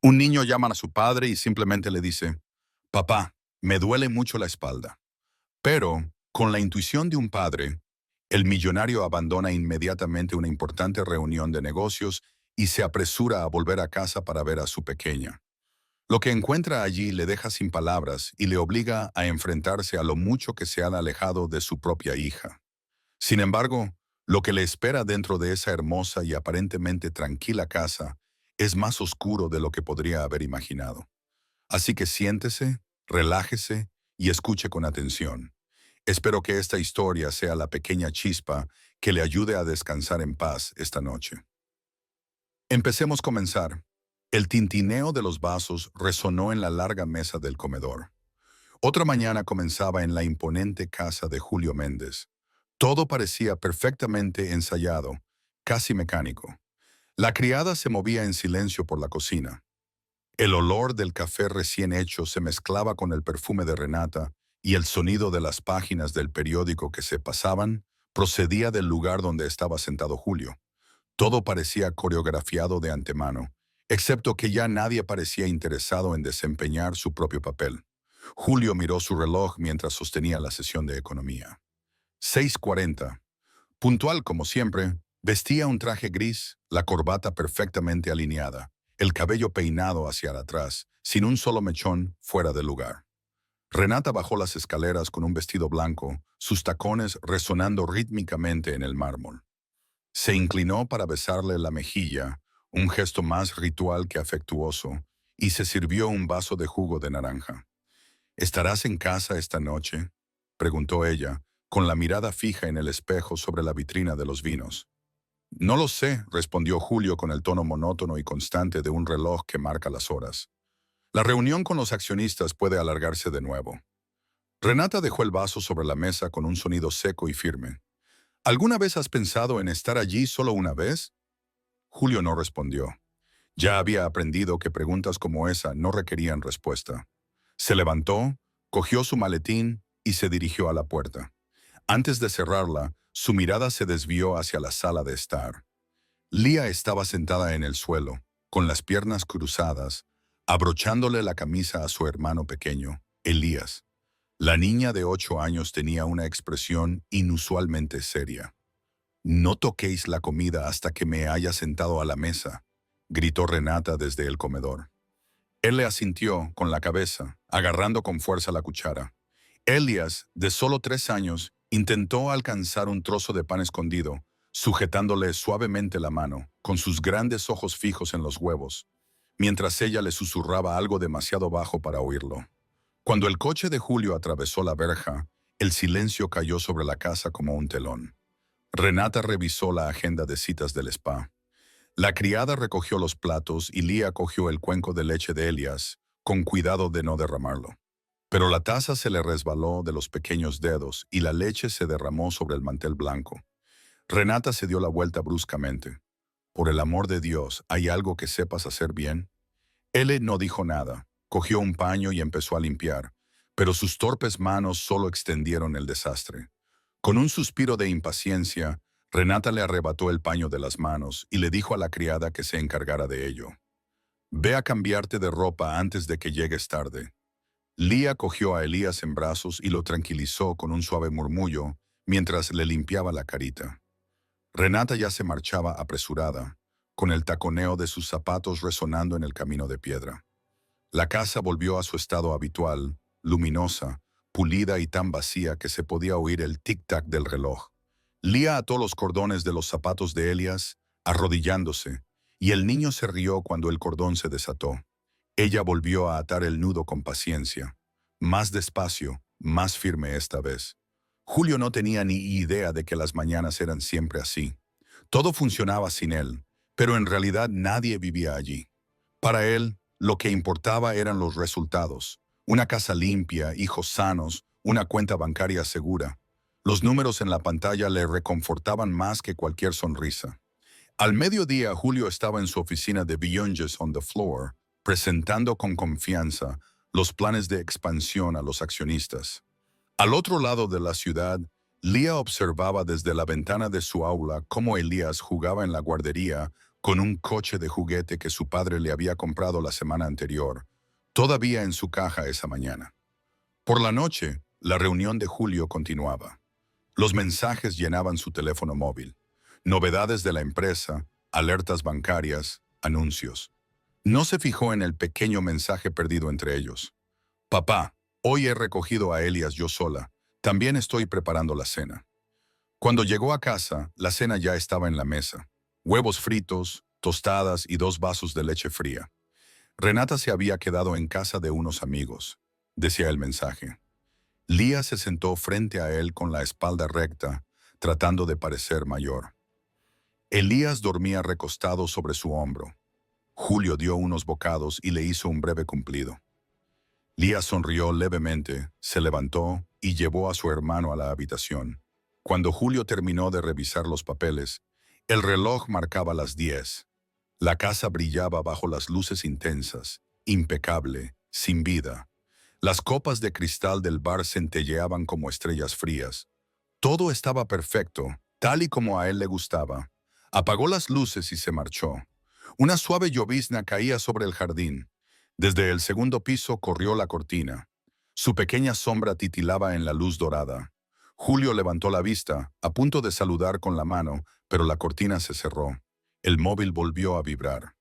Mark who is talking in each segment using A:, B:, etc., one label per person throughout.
A: Un niño llama a su padre y simplemente le dice, papá, me duele mucho la espalda. Pero, con la intuición de un padre, el millonario abandona inmediatamente una importante reunión de negocios y se apresura a volver a casa para ver a su pequeña. Lo que encuentra allí le deja sin palabras y le obliga a enfrentarse a lo mucho que se ha alejado de su propia hija. Sin embargo, lo que le espera dentro de esa hermosa y aparentemente tranquila casa es más oscuro de lo que podría haber imaginado. Así que siéntese, relájese y escuche con atención. Espero que esta historia sea la pequeña chispa que le ayude a descansar en paz esta noche. Empecemos a comenzar. El tintineo de los vasos resonó en la larga mesa del comedor. Otra mañana comenzaba en la imponente casa de Julio Méndez. Todo parecía perfectamente ensayado, casi mecánico. La criada se movía en silencio por la cocina. El olor del café recién hecho se mezclaba con el perfume de Renata y el sonido de las páginas del periódico que se pasaban procedía del lugar donde estaba sentado Julio. Todo parecía coreografiado de antemano, excepto que ya nadie parecía interesado en desempeñar su propio papel. Julio miró su reloj mientras sostenía la sesión de economía. 6:40. Puntual como siempre, vestía un traje gris, la corbata perfectamente alineada, el cabello peinado hacia atrás, sin un solo mechón fuera de lugar. Renata bajó las escaleras con un vestido blanco, sus tacones resonando rítmicamente en el mármol. Se inclinó para besarle la mejilla, un gesto más ritual que afectuoso, y se sirvió un vaso de jugo de naranja. ¿Estarás en casa esta noche?, preguntó ella, con la mirada fija en el espejo sobre la vitrina de los vinos. No lo sé, respondió Julio con el tono monótono y constante de un reloj que marca las horas. La reunión con los accionistas puede alargarse de nuevo. Renata dejó el vaso sobre la mesa con un sonido seco y firme. ¿Alguna vez has pensado en estar allí solo una vez? Julio no respondió. Ya había aprendido que preguntas como esa no requerían respuesta. Se levantó, cogió su maletín y se dirigió a la puerta. Antes de cerrarla, su mirada se desvió hacia la sala de estar. Lía estaba sentada en el suelo, con las piernas cruzadas, abrochándole la camisa a su hermano pequeño, Elías. La niña de 8 años tenía una expresión inusualmente seria. «No toquéis la comida hasta que me haya sentado a la mesa», gritó Renata desde el comedor. Él le asintió con la cabeza, agarrando con fuerza la cuchara. Elías, de solo 3 años, intentó alcanzar un trozo de pan escondido, sujetándole suavemente la mano, con sus grandes ojos fijos en los huevos, mientras ella le susurraba algo demasiado bajo para oírlo. Cuando el coche de Julio atravesó la verja, el silencio cayó sobre la casa como un telón. Renata revisó la agenda de citas del spa. La criada recogió los platos y Lía cogió el cuenco de leche de Elías, con cuidado de no derramarlo. Pero la taza se le resbaló de los pequeños dedos y la leche se derramó sobre el mantel blanco. Renata se dio la vuelta bruscamente. «Por el amor de Dios, ¿hay algo que sepas hacer bien?». Él no dijo nada, cogió un paño y empezó a limpiar, pero sus torpes manos solo extendieron el desastre. Con un suspiro de impaciencia, Renata le arrebató el paño de las manos y le dijo a la criada que se encargara de ello. «Ve a cambiarte de ropa antes de que llegues tarde». Lía cogió a Elías en brazos y lo tranquilizó con un suave murmullo mientras le limpiaba la carita. Renata ya se marchaba apresurada, con el taconeo de sus zapatos resonando en el camino de piedra. La casa volvió a su estado habitual, luminosa, pulida y tan vacía que se podía oír el tic-tac del reloj. Lía ató los cordones de los zapatos de Elías, arrodillándose, y el niño se rió cuando el cordón se desató. Ella volvió a atar el nudo con paciencia, más despacio, más firme esta vez. Julio no tenía ni idea de que las mañanas eran siempre así. Todo funcionaba sin él, pero en realidad nadie vivía allí. Para él, lo que importaba eran los resultados. Una casa limpia, hijos sanos, una cuenta bancaria segura. Los números en la pantalla le reconfortaban más que cualquier sonrisa. Al mediodía, Julio estaba en su oficina de Beyonces on the Floor, presentando con confianza los planes de expansión a los accionistas. Al otro lado de la ciudad, Lía observaba desde la ventana de su aula cómo Elías jugaba en la guardería con un coche de juguete que su padre le había comprado la semana anterior, todavía en su caja esa mañana. Por la noche, la reunión de Julio continuaba. Los mensajes llenaban su teléfono móvil. Novedades de la empresa, alertas bancarias, anuncios. No se fijó en el pequeño mensaje perdido entre ellos. Papá, hoy he recogido a Elias yo sola. También estoy preparando la cena. Cuando llegó a casa, la cena ya estaba en la mesa. Huevos fritos, tostadas y 2 vasos de leche fría. Renata se había quedado en casa de unos amigos, decía el mensaje. Lía se sentó frente a él con la espalda recta, tratando de parecer mayor. Elías dormía recostado sobre su hombro. Julio dio unos bocados y le hizo un breve cumplido. Lía sonrió levemente, se levantó y llevó a su hermano a la habitación. Cuando Julio terminó de revisar los papeles, el reloj marcaba las 10. La casa brillaba bajo las luces intensas, impecable, sin vida. Las copas de cristal del bar centelleaban como estrellas frías. Todo estaba perfecto, tal y como a él le gustaba. Apagó las luces y se marchó. Una suave llovizna caía sobre el jardín. Desde el segundo piso corrió la cortina. Su pequeña sombra titilaba en la luz dorada. Julio levantó la vista, a punto de saludar con la mano, pero la cortina se cerró. El móvil volvió a vibrar.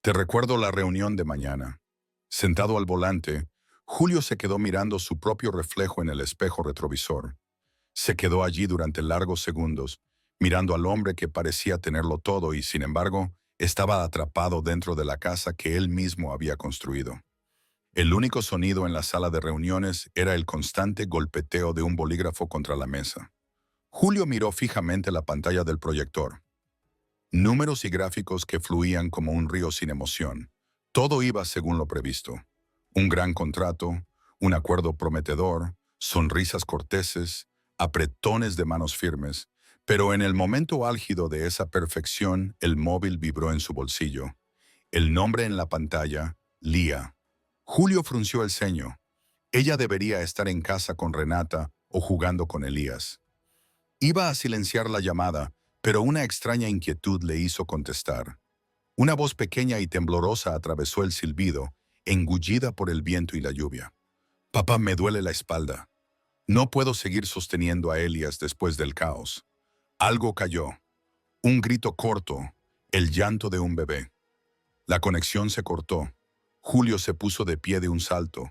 A: Te recuerdo la reunión de mañana. Sentado al volante, Julio se quedó mirando su propio reflejo en el espejo retrovisor. Se quedó allí durante largos segundos, mirando al hombre que parecía tenerlo todo y, sin embargo, estaba atrapado dentro de la casa que él mismo había construido. El único sonido en la sala de reuniones era el constante golpeteo de un bolígrafo contra la mesa. Julio miró fijamente la pantalla del proyector. Números y gráficos que fluían como un río sin emoción. Todo iba según lo previsto. Un gran contrato, un acuerdo prometedor, sonrisas corteses, apretones de manos firmes, pero en el momento álgido de esa perfección, el móvil vibró en su bolsillo. El nombre en la pantalla, Lía. Julio frunció el ceño. Ella debería estar en casa con Renata o jugando con Elías. Iba a silenciar la llamada, pero una extraña inquietud le hizo contestar. Una voz pequeña y temblorosa atravesó el silbido, engullida por el viento y la lluvia. Papá, me duele la espalda. No puedo seguir sosteniendo a Elias después del caos. Algo cayó. Un grito corto, el llanto de un bebé. La conexión se cortó. Julio se puso de pie de un salto.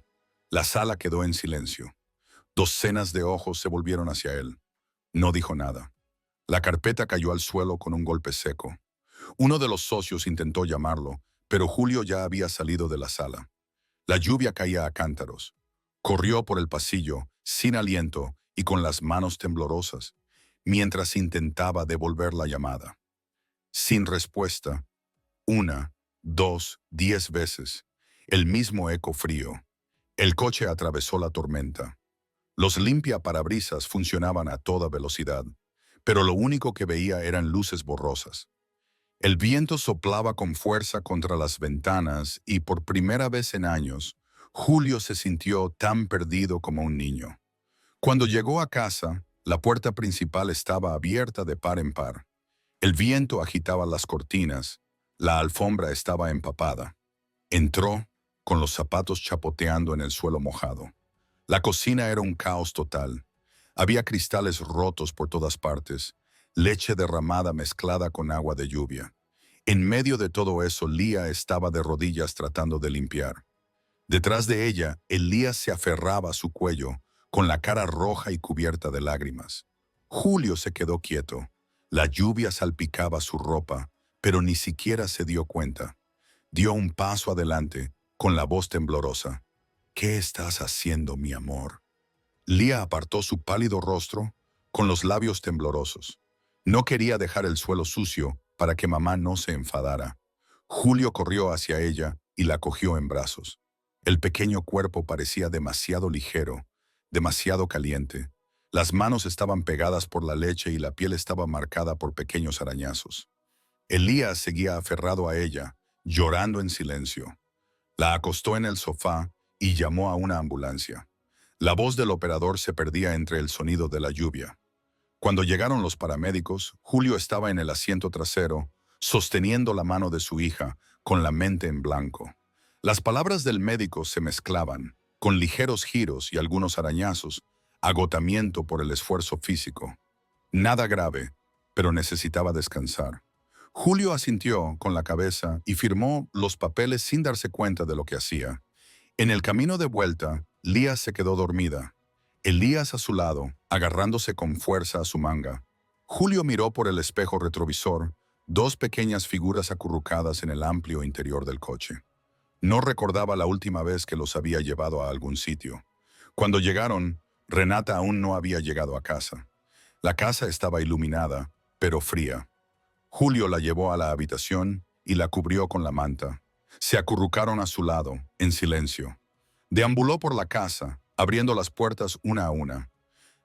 A: La sala quedó en silencio. Docenas de ojos se volvieron hacia él. No dijo nada. La carpeta cayó al suelo con un golpe seco. Uno de los socios intentó llamarlo, pero Julio ya había salido de la sala. La lluvia caía a cántaros. Corrió por el pasillo, sin aliento y con las manos temblorosas, mientras intentaba devolver la llamada. Sin respuesta. 1, 2, 10 veces. El mismo eco frío. El coche atravesó la tormenta. Los limpiaparabrisas funcionaban a toda velocidad, pero lo único que veía eran luces borrosas. El viento soplaba con fuerza contra las ventanas y por primera vez en años, Julio se sintió tan perdido como un niño. Cuando llegó a casa, la puerta principal estaba abierta de par en par. El viento agitaba las cortinas, la alfombra estaba empapada. Entró, con los zapatos chapoteando en el suelo mojado. La cocina era un caos total. Había cristales rotos por todas partes, leche derramada mezclada con agua de lluvia. En medio de todo eso, Lía estaba de rodillas tratando de limpiar. Detrás de ella, Elías se aferraba a su cuello, con la cara roja y cubierta de lágrimas. Julio se quedó quieto. La lluvia salpicaba su ropa, pero ni siquiera se dio cuenta. Dio un paso adelante, con la voz temblorosa. ¿Qué estás haciendo, mi amor? Lía apartó su pálido rostro, con los labios temblorosos. No quería dejar el suelo sucio para que mamá no se enfadara. Julio corrió hacia ella y la cogió en brazos. El pequeño cuerpo parecía demasiado ligero, demasiado caliente. Las manos estaban pegadas por la leche y la piel estaba marcada por pequeños arañazos. Elías seguía aferrado a ella, llorando en silencio. La acostó en el sofá y llamó a una ambulancia. La voz del operador se perdía entre el sonido de la lluvia. Cuando llegaron los paramédicos, Julio estaba en el asiento trasero, sosteniendo la mano de su hija, con la mente en blanco. Las palabras del médico se mezclaban, con ligeros giros y algunos arañazos, agotamiento por el esfuerzo físico. Nada grave, pero necesitaba descansar. Julio asintió con la cabeza y firmó los papeles sin darse cuenta de lo que hacía. En el camino de vuelta, Lía se quedó dormida. Elías a su lado, agarrándose con fuerza a su manga. Julio miró por el espejo retrovisor, dos pequeñas figuras acurrucadas en el amplio interior del coche. No recordaba la última vez que los había llevado a algún sitio. Cuando llegaron, Renata aún no había llegado a casa. La casa estaba iluminada, pero fría. Julio la llevó a la habitación y la cubrió con la manta. Se acurrucaron a su lado, en silencio. Deambuló por la casa, abriendo las puertas una a una.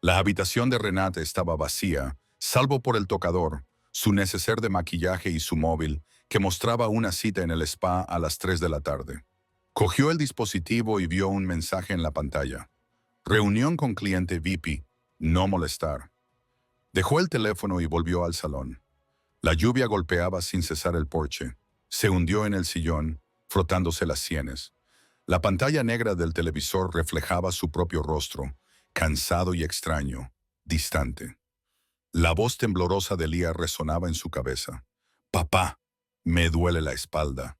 A: La habitación de Renata estaba vacía, salvo por el tocador, su neceser de maquillaje y su móvil, que mostraba una cita en el spa a las 3 de la tarde. Cogió el dispositivo y vio un mensaje en la pantalla. Reunión con cliente VIP, no molestar. Dejó el teléfono y volvió al salón. La lluvia golpeaba sin cesar el porche. Se hundió en el sillón, frotándose las sienes. La pantalla negra del televisor reflejaba su propio rostro, cansado y extraño, distante. La voz temblorosa de Lía resonaba en su cabeza. «Papá, me duele la espalda».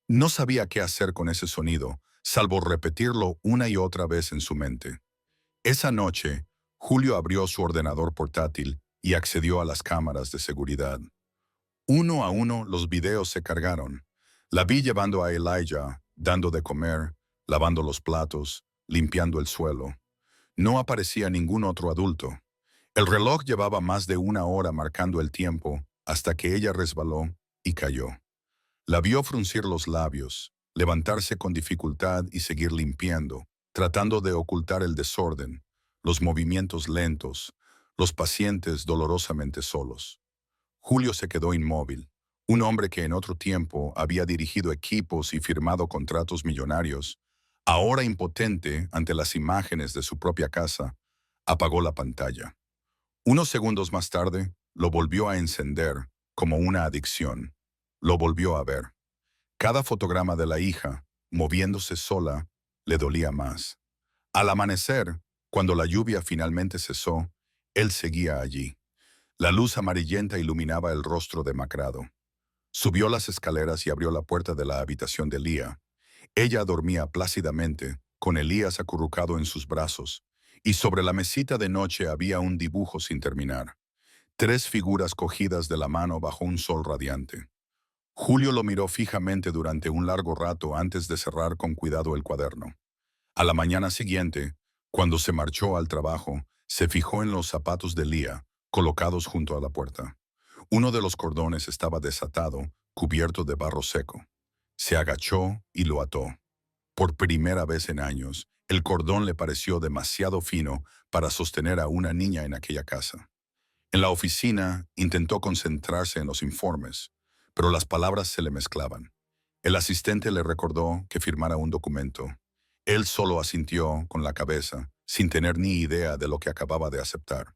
A: No sabía qué hacer con ese sonido, salvo repetirlo una y otra vez en su mente. Esa noche, Julio abrió su ordenador portátil y accedió a las cámaras de seguridad. Uno a uno los videos se cargaron. La vi llevando a Elijah, dando de comer, lavando los platos, limpiando el suelo. No aparecía ningún otro adulto. El reloj llevaba más de una hora marcando el tiempo hasta que ella resbaló y cayó. La vio fruncir los labios, levantarse con dificultad y seguir limpiando, tratando de ocultar el desorden, los movimientos lentos, los pacientes dolorosamente solos. Julio se quedó inmóvil. Un hombre que en otro tiempo había dirigido equipos y firmado contratos millonarios, ahora impotente ante las imágenes de su propia casa, apagó la pantalla. Unos segundos más tarde, lo volvió a encender, como una adicción. Lo volvió a ver. Cada fotograma de la hija, moviéndose sola, le dolía más. Al amanecer, cuando la lluvia finalmente cesó, él seguía allí. La luz amarillenta iluminaba el rostro demacrado. Subió las escaleras y abrió la puerta de la habitación de Lía. Ella dormía plácidamente, con Elías acurrucado en sus brazos, y sobre la mesita de noche había un dibujo sin terminar. 3 figuras cogidas de la mano bajo un sol radiante. Julio lo miró fijamente durante un largo rato antes de cerrar con cuidado el cuaderno. A la mañana siguiente, cuando se marchó al trabajo, se fijó en los zapatos de Lía, colocados junto a la puerta. Uno de los cordones estaba desatado, cubierto de barro seco. Se agachó y lo ató. Por primera vez en años, el cordón le pareció demasiado fino para sostener a una niña en aquella casa. En la oficina intentó concentrarse en los informes, pero las palabras se le mezclaban. El asistente le recordó que firmara un documento. Él solo asintió con la cabeza, sin tener ni idea de lo que acababa de aceptar.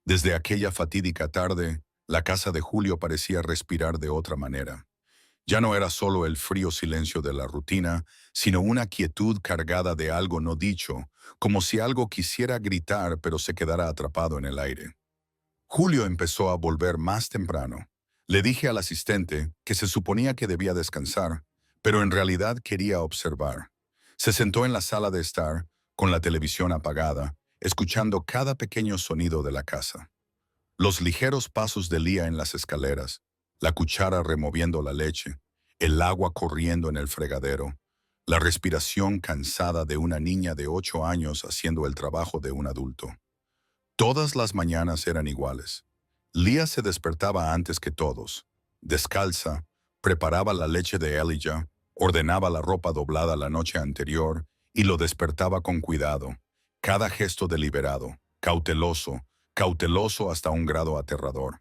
A: Desde aquella fatídica tarde, la casa de Julio parecía respirar de otra manera. Ya no era solo el frío silencio de la rutina, sino una quietud cargada de algo no dicho, como si algo quisiera gritar pero se quedara atrapado en el aire. Julio empezó a volver más temprano. Le dije al asistente que se suponía que debía descansar, pero en realidad quería observar. Se sentó en la sala de estar, con la televisión apagada, escuchando cada pequeño sonido de la casa. Los ligeros pasos de Lía en las escaleras, la cuchara removiendo la leche, el agua corriendo en el fregadero, la respiración cansada de una niña de 8 años haciendo el trabajo de un adulto. Todas las mañanas eran iguales. Lía se despertaba antes que todos. Descalza, preparaba la leche de Elijah, ordenaba la ropa doblada la noche anterior y lo despertaba con cuidado. Cada gesto deliberado, cauteloso hasta un grado aterrador.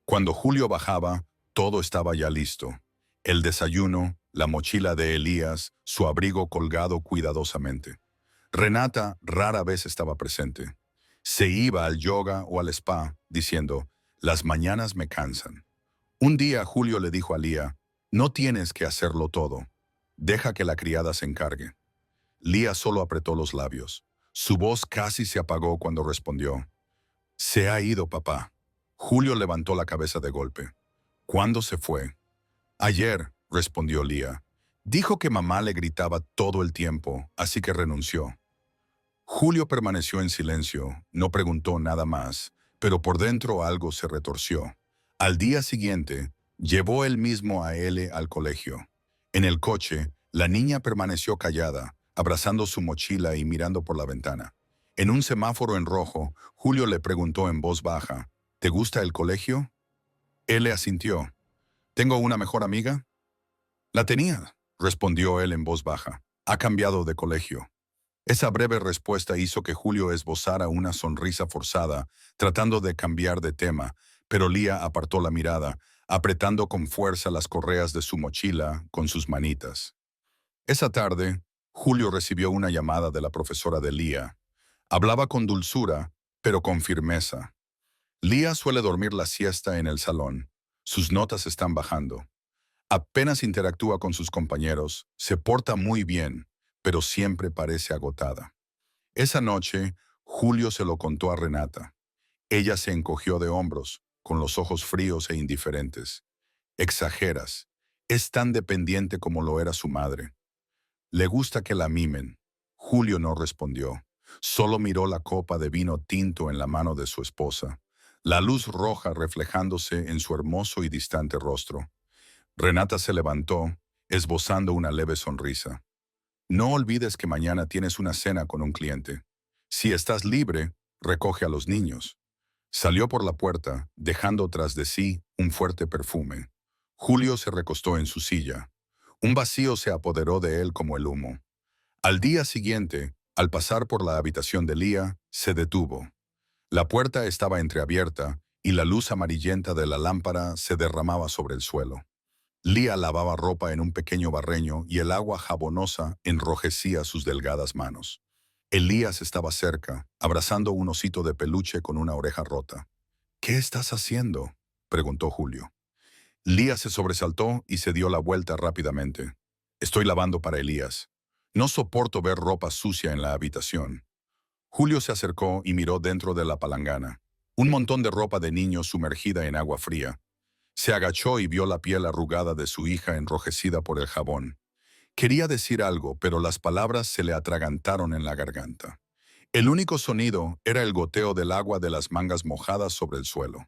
A: Cuando Julio bajaba, todo estaba ya listo. El desayuno, la mochila de Elías, su abrigo colgado cuidadosamente. Renata rara vez estaba presente. Se iba al yoga o al spa, diciendo, «Las mañanas me cansan». Un día Julio le dijo a Lía, no tienes que hacerlo todo. Deja que la criada se encargue. Lía solo apretó los labios. Su voz casi se apagó cuando respondió. Se ha ido, papá. Julio levantó la cabeza de golpe. ¿Cuándo se fue? Ayer, respondió Lía. Dijo que mamá le gritaba todo el tiempo, así que renunció. Julio permaneció en silencio, no preguntó nada más, pero por dentro algo se retorció. Al día siguiente, llevó él mismo a L al colegio. En el coche, la niña permaneció callada, abrazando su mochila y mirando por la ventana. En un semáforo en rojo, Julio le preguntó en voz baja, ¿te gusta el colegio? Él le asintió. ¿Tengo una mejor amiga? La tenía, respondió él en voz baja. Ha cambiado de colegio. Esa breve respuesta hizo que Julio esbozara una sonrisa forzada, tratando de cambiar de tema, pero Lía apartó la mirada, apretando con fuerza las correas de su mochila con sus manitas. Esa tarde, Julio recibió una llamada de la profesora de Lía. Hablaba con dulzura, pero con firmeza. Lía suele dormir la siesta en el salón. Sus notas están bajando. Apenas interactúa con sus compañeros, se porta muy bien, pero siempre parece agotada. Esa noche, Julio se lo contó a Renata. Ella se encogió de hombros, con los ojos fríos e indiferentes. Exageras. Es tan dependiente como lo era su madre. Le gusta que la mimen. Julio no respondió. Solo miró la copa de vino tinto en la mano de su esposa, la luz roja reflejándose en su hermoso y distante rostro. Renata se levantó, esbozando una leve sonrisa. No olvides que mañana tienes una cena con un cliente. Si estás libre, recoge a los niños. Salió por la puerta, dejando tras de sí un fuerte perfume. Julio se recostó en su silla. Un vacío se apoderó de él como el humo. Al día siguiente, al pasar por la habitación de Lía, se detuvo. La puerta estaba entreabierta y la luz amarillenta de la lámpara se derramaba sobre el suelo. Lía lavaba ropa en un pequeño barreño y el agua jabonosa enrojecía sus delgadas manos. Elías estaba cerca, abrazando un osito de peluche con una oreja rota. ¿Qué estás haciendo?, preguntó Julio. Lía se sobresaltó y se dio la vuelta rápidamente. Estoy lavando para Elías. No soporto ver ropa sucia en la habitación. Julio se acercó y miró dentro de la palangana. Un montón de ropa de niño sumergida en agua fría. Se agachó y vio la piel arrugada de su hija enrojecida por el jabón. Quería decir algo, pero las palabras se le atragantaron en la garganta. El único sonido era el goteo del agua de las mangas mojadas sobre el suelo.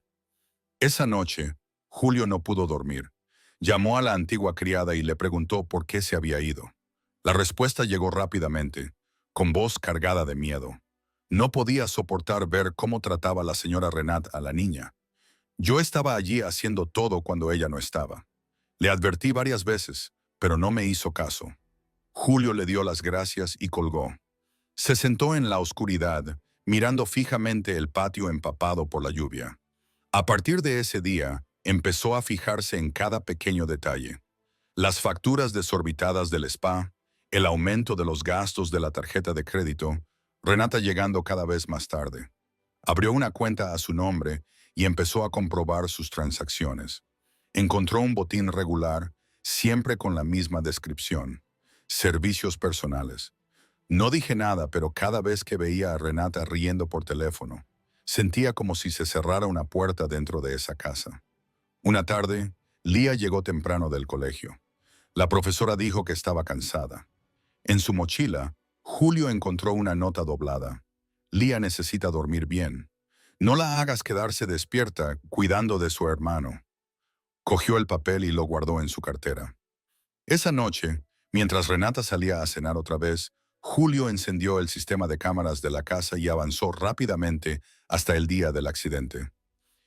A: Esa noche, Julio no pudo dormir. Llamó a la antigua criada y le preguntó por qué se había ido. La respuesta llegó rápidamente, con voz cargada de miedo. No podía soportar ver cómo trataba la señora Renat a la niña. Yo estaba allí haciendo todo cuando ella no estaba. Le advertí varias veces, pero no me hizo caso. Julio le dio las gracias y colgó. Se sentó en la oscuridad, mirando fijamente el patio empapado por la lluvia. A partir de ese día, empezó a fijarse en cada pequeño detalle. Las facturas desorbitadas del spa, el aumento de los gastos de la tarjeta de crédito, Renata llegando cada vez más tarde. Abrió una cuenta a su nombre y empezó a comprobar sus transacciones. Encontró un botín regular, siempre con la misma descripción. Servicios personales. No dije nada, pero cada vez que veía a Renata riendo por teléfono, sentía como si se cerrara una puerta dentro de esa casa. Una tarde, Lía llegó temprano del colegio. La profesora dijo que estaba cansada. En su mochila, Julio encontró una nota doblada. Lía necesita dormir bien. No la hagas quedarse despierta cuidando de su hermano. Cogió el papel y lo guardó en su cartera. Esa noche, mientras Renata salía a cenar otra vez, Julio encendió el sistema de cámaras de la casa y avanzó rápidamente hasta el día del accidente.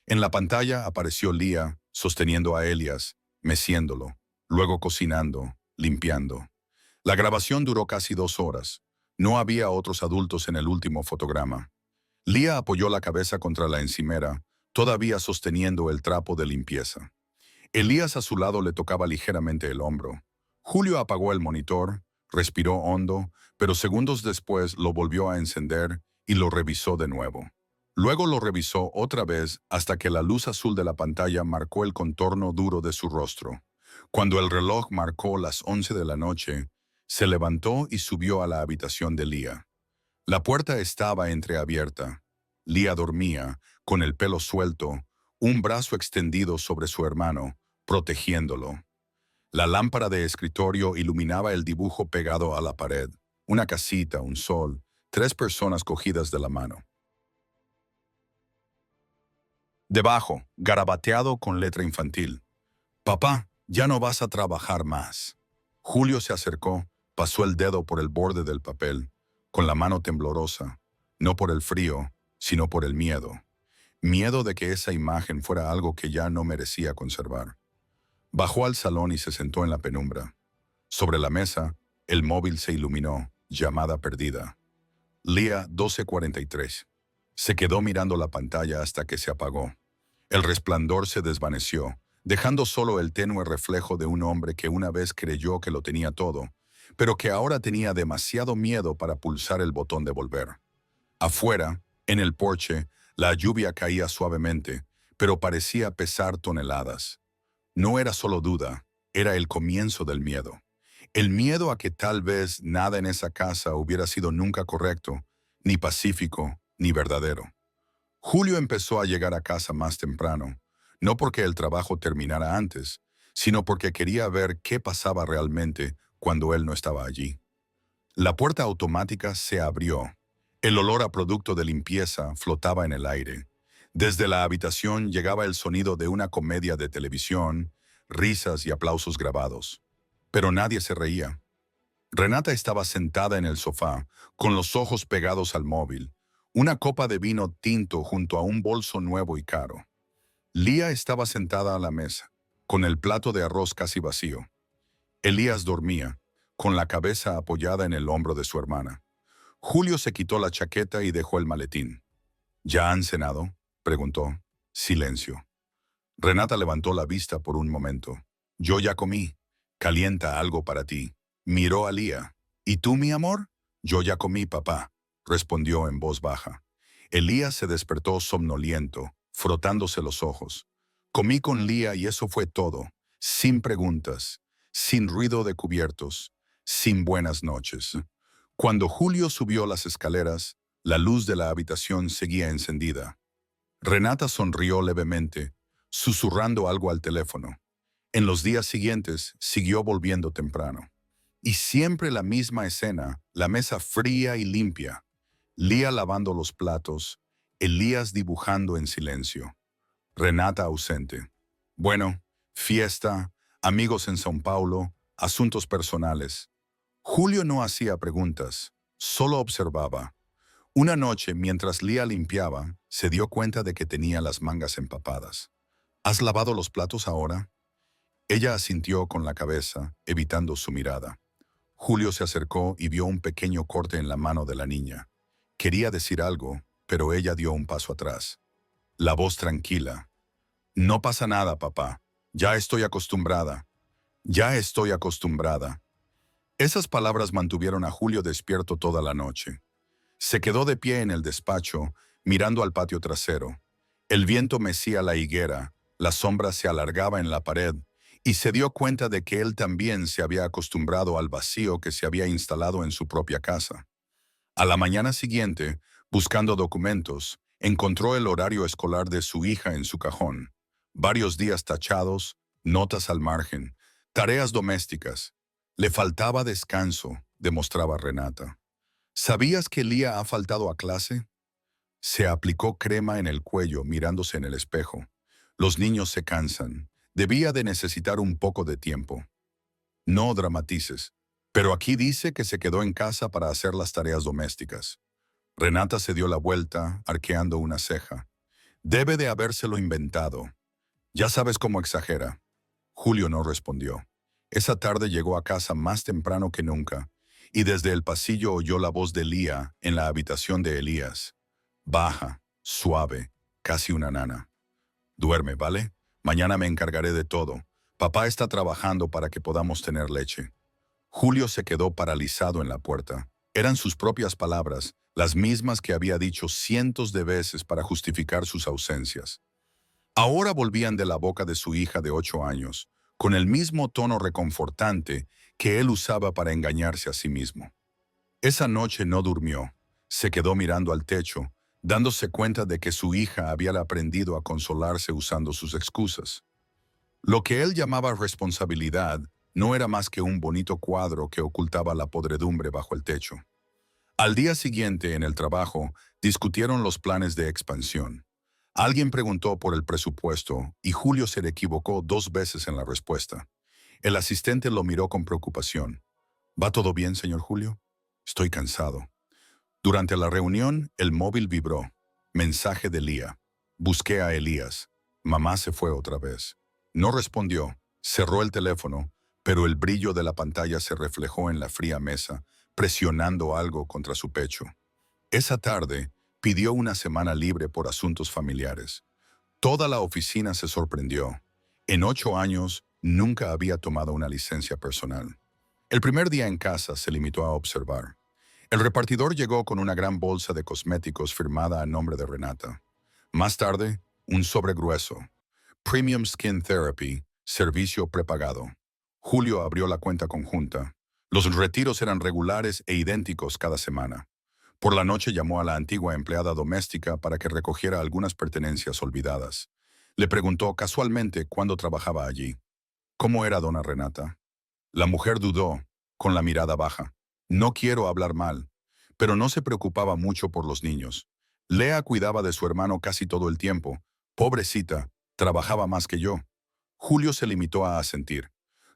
A: En la pantalla apareció Lía sosteniendo a Elias, meciéndolo, luego cocinando, limpiando. La grabación duró casi 2 horas. No había otros adultos en el último fotograma. Lía apoyó la cabeza contra la encimera, todavía sosteniendo el trapo de limpieza. Elías a su lado le tocaba ligeramente el hombro. Julio apagó el monitor, respiró hondo, pero segundos después lo volvió a encender y lo revisó de nuevo. Luego lo revisó otra vez hasta que la luz azul de la pantalla marcó el contorno duro de su rostro. Cuando el reloj marcó las 11 de la noche, se levantó y subió a la habitación de Leah. La puerta estaba entreabierta. Leah dormía, con el pelo suelto, un brazo extendido sobre su hermano, protegiéndolo. La lámpara de escritorio iluminaba el dibujo pegado a la pared. Una casita, un sol, 3 personas cogidas de la mano. Debajo, garabateado con letra infantil. Papá, ya no vas a trabajar más. Julio se acercó, pasó el dedo por el borde del papel, con la mano temblorosa, no por el frío, sino por el miedo. Miedo de que esa imagen fuera algo que ya no merecía conservar. Bajó al salón y se sentó en la penumbra. Sobre la mesa, el móvil se iluminó, llamada perdida. Leah 1243. Se quedó mirando la pantalla hasta que se apagó. El resplandor se desvaneció, dejando solo el tenue reflejo de un hombre que una vez creyó que lo tenía todo, pero que ahora tenía demasiado miedo para pulsar el botón de volver. Afuera, en el porche, la lluvia caía suavemente, pero parecía pesar toneladas. No era solo duda, era el comienzo del miedo. El miedo a que tal vez nada en esa casa hubiera sido nunca correcto, ni pacífico, ni verdadero. Julio empezó a llegar a casa más temprano, no porque el trabajo terminara antes, sino porque quería ver qué pasaba realmente cuando él no estaba allí. La puerta automática se abrió. El olor a producto de limpieza flotaba en el aire. Desde la habitación llegaba el sonido de una comedia de televisión, risas y aplausos grabados. Pero nadie se reía. Renata estaba sentada en el sofá, con los ojos pegados al móvil, una copa de vino tinto junto a un bolso nuevo y caro. Leah estaba sentada a la mesa, con el plato de arroz casi vacío. Elías dormía, con la cabeza apoyada en el hombro de su hermana. Julio se quitó la chaqueta y dejó el maletín. ¿Ya han cenado?, preguntó. Silencio. Renata levantó la vista por un momento. Yo ya comí. Calienta algo para ti. Miró a Leah. ¿Y tú, mi amor? Yo ya comí, papá, respondió en voz baja. Elías se despertó somnoliento, frotándose los ojos. Comí con Leah y eso fue todo, sin preguntas, sin ruido de cubiertos, sin buenas noches. Cuando Julio subió las escaleras, la luz de la habitación seguía encendida. Renata sonrió levemente, susurrando algo al teléfono. En los días siguientes siguió volviendo temprano. Y siempre la misma escena, la mesa fría y limpia. Leah lavando los platos, Elías dibujando en silencio. Renata ausente. Bueno, fiesta, amigos en São Paulo, asuntos personales. Julio no hacía preguntas, solo observaba. Una noche, mientras Leah limpiaba, se dio cuenta de que tenía las mangas empapadas. ¿Has lavado los platos ahora? Ella asintió con la cabeza, evitando su mirada. Julio se acercó y vio un pequeño corte en la mano de la niña. Quería decir algo, pero ella dio un paso atrás. La voz tranquila. No pasa nada, papá. Ya estoy acostumbrada. Ya estoy acostumbrada. Esas palabras mantuvieron a Julio despierto toda la noche. Se quedó de pie en el despacho, mirando al patio trasero. El viento mecía la higuera, la sombra se alargaba en la pared, y se dio cuenta de que él también se había acostumbrado al vacío que se había instalado en su propia casa. A la mañana siguiente, buscando documentos, encontró el horario escolar de su hija en su cajón. Varios días tachados, notas al margen, tareas domésticas. Le faltaba descanso, demostraba Renata. ¿Sabías que Leah ha faltado a clase? Se aplicó crema en el cuello mirándose en el espejo. Los niños se cansan. Debía de necesitar un poco de tiempo. No dramatices, pero aquí dice que se quedó en casa para hacer las tareas domésticas. Renata se dio la vuelta, arqueando una ceja. Debe de habérselo inventado. Ya sabes cómo exagera. Julio no respondió. Esa tarde llegó a casa más temprano que nunca, y desde el pasillo oyó la voz de Leah en la habitación de Elías. Baja, suave, casi una nana. Duerme, ¿vale? Mañana me encargaré de todo. Papá está trabajando para que podamos tener leche. Julio se quedó paralizado en la puerta. Eran sus propias palabras, las mismas que había dicho cientos de veces para justificar sus ausencias. Ahora volvían de la boca de su hija de 8 años, con el mismo tono reconfortante que él usaba para engañarse a sí mismo. Esa noche no durmió. Se quedó mirando al techo, dándose cuenta de que su hija había aprendido a consolarse usando sus excusas. Lo que él llamaba responsabilidad no era más que un bonito cuadro que ocultaba la podredumbre bajo el techo. Al día siguiente, en el trabajo, discutieron los planes de expansión. Alguien preguntó por el presupuesto y Julio se le equivocó 2 veces en la respuesta. El asistente lo miró con preocupación. ¿Va todo bien, señor Julio? Estoy cansado. Durante la reunión, el móvil vibró. Mensaje de Lía. Busqué a Elías. Mamá se fue otra vez. No respondió. Cerró el teléfono, pero el brillo de la pantalla se reflejó en la fría mesa, presionando algo contra su pecho. Esa tarde, pidió una semana libre por asuntos familiares. Toda la oficina se sorprendió. En 8 años, nunca había tomado una licencia personal. El primer día en casa se limitó a observar. El repartidor llegó con una gran bolsa de cosméticos firmada a nombre de Renata. Más tarde, un sobre grueso. Premium Skin Therapy, servicio prepagado. Julio abrió la cuenta conjunta. Los retiros eran regulares e idénticos cada semana. Por la noche llamó a la antigua empleada doméstica para que recogiera algunas pertenencias olvidadas. Le preguntó casualmente cuándo trabajaba allí. ¿Cómo era dona Renata? La mujer dudó, con la mirada baja. No quiero hablar mal, pero no se preocupaba mucho por los niños. Lea cuidaba de su hermano casi todo el tiempo. Pobrecita, trabajaba más que yo. Julio se limitó a asentir.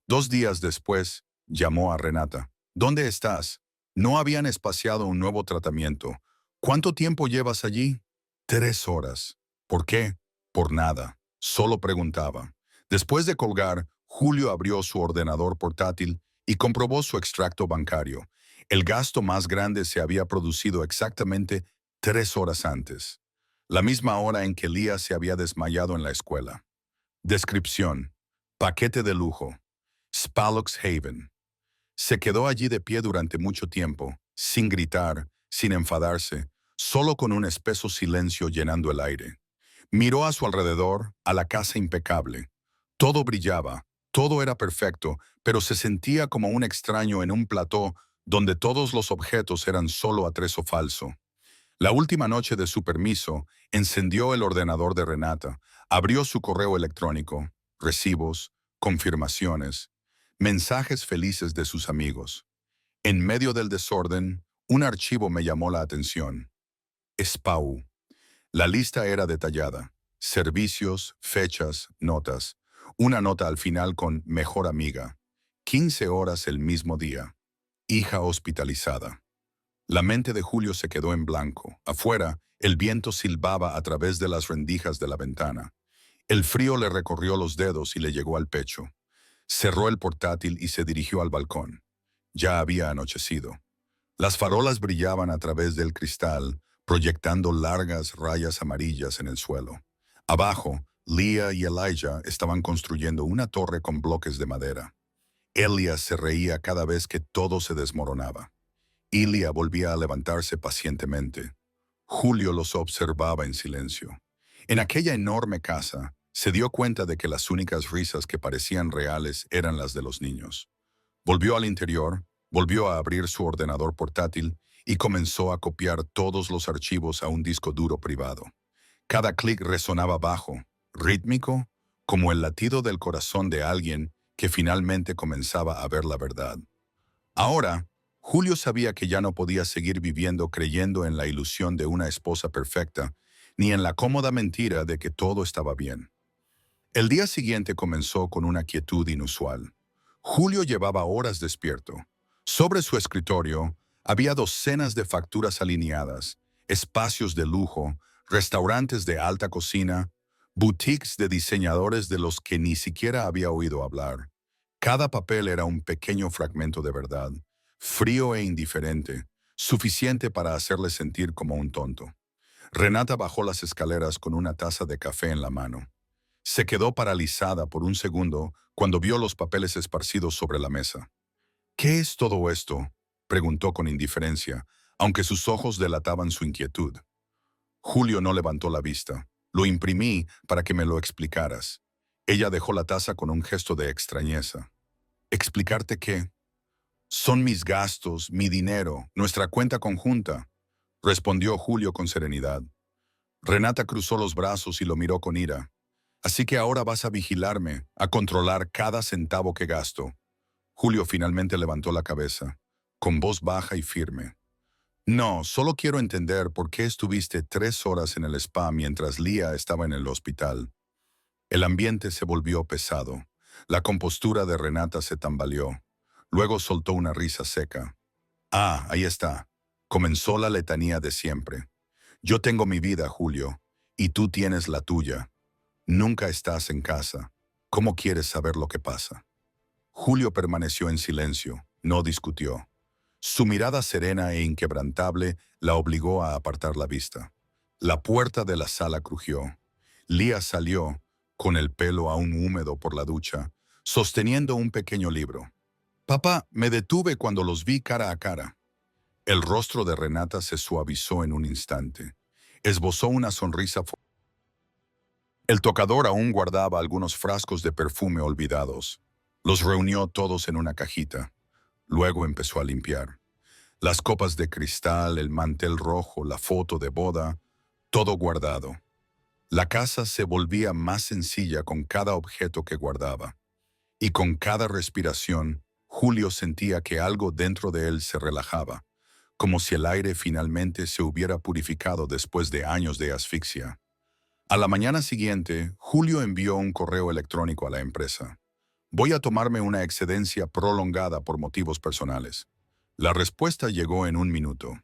A: 2 días después, llamó a Renata. ¿Dónde estás? No habían espaciado un nuevo tratamiento. ¿Cuánto tiempo llevas allí? 3 horas. ¿Por qué? Por nada. Solo preguntaba. Después de colgar, Julio abrió su ordenador portátil y comprobó su extracto bancario. El gasto más grande se había producido exactamente 3 horas antes, la misma hora en que Lía se había desmayado en la escuela. Descripción: paquete de lujo. Spalox Haven. Se quedó allí de pie durante mucho tiempo, sin gritar, sin enfadarse, solo con un espeso silencio llenando el aire. Miró a su alrededor, a la casa impecable. Todo brillaba, todo era perfecto, pero se sentía como un extraño en un plató donde todos los objetos eran solo atrezo falso. La última noche de su permiso, encendió el ordenador de Renata, abrió su correo electrónico, recibos, confirmaciones, mensajes felices de sus amigos. En medio del desorden, un archivo me llamó la atención. SPAU. La lista era detallada. Servicios, fechas, notas. Una nota al final con mejor amiga. 15 horas el mismo día. Hija hospitalizada. La mente de Julio se quedó en blanco. Afuera, el viento silbaba a través de las rendijas de la ventana. El frío le recorrió los dedos y le llegó al pecho. Cerró el portátil y se dirigió al balcón. Ya había anochecido. Las farolas brillaban a través del cristal, proyectando largas rayas amarillas en el suelo. Abajo, Leah y Elijah estaban construyendo una torre con bloques de madera. Elias se reía cada vez que todo se desmoronaba. Ilia volvía a levantarse pacientemente. Julio los observaba en silencio. En aquella enorme casa, se dio cuenta de que las únicas risas que parecían reales eran las de los niños. Volvió al interior, volvió a abrir su ordenador portátil y comenzó a copiar todos los archivos a un disco duro privado. Cada clic resonaba bajo, rítmico, como el latido del corazón de alguien que finalmente comenzaba a ver la verdad. Ahora, Julio sabía que ya no podía seguir viviendo creyendo en la ilusión de una esposa perfecta, ni en la cómoda mentira de que todo estaba bien. El día siguiente comenzó con una quietud inusual. Julio llevaba horas despierto. Sobre su escritorio había docenas de facturas alineadas, espacios de lujo, restaurantes de alta cocina, boutiques de diseñadores de los que ni siquiera había oído hablar. Cada papel era un pequeño fragmento de verdad, frío e indiferente, suficiente para hacerle sentir como un tonto. Renata bajó las escaleras con una taza de café en la mano. Se quedó paralizada por un segundo cuando vio los papeles esparcidos sobre la mesa. ¿Qué es todo esto?, preguntó con indiferencia, aunque sus ojos delataban su inquietud. Julio no levantó la vista. Lo imprimí para que me lo explicaras. Ella dejó la taza con un gesto de extrañeza. ¿Explicarte qué? Son mis gastos, mi dinero, nuestra cuenta conjunta, respondió Julio con serenidad. Renata cruzó los brazos y lo miró con ira. Así que ahora vas a vigilarme, a controlar cada centavo que gasto. Julio finalmente levantó la cabeza, con voz baja y firme. No, solo quiero entender por qué estuviste 3 horas en el spa mientras Lía estaba en el hospital. El ambiente se volvió pesado. La compostura de Renata se tambaleó. Luego soltó una risa seca. Ah, ahí está. Comenzó la letanía de siempre. Yo tengo mi vida, Julio, y tú tienes la tuya. Nunca estás en casa. ¿Cómo quieres saber lo que pasa? Julio permaneció en silencio, no discutió. Su mirada serena e inquebrantable la obligó a apartar la vista. La puerta de la sala crujió. Lía salió, con el pelo aún húmedo por la ducha, sosteniendo un pequeño libro. Papá, me detuve cuando los vi cara a cara. El rostro de Renata se suavizó en un instante. Esbozó una sonrisa. El tocador aún guardaba algunos frascos de perfume olvidados. Los reunió todos en una cajita. Luego empezó a limpiar. Las copas de cristal, el mantel rojo, la foto de boda, todo guardado. La casa se volvía más sencilla con cada objeto que guardaba. Y con cada respiración, Julio sentía que algo dentro de él se relajaba, como si el aire finalmente se hubiera purificado después de años de asfixia. A la mañana siguiente, Julio envió un correo electrónico a la empresa. Voy a tomarme una excedencia prolongada por motivos personales. La respuesta llegó en 1 minuto.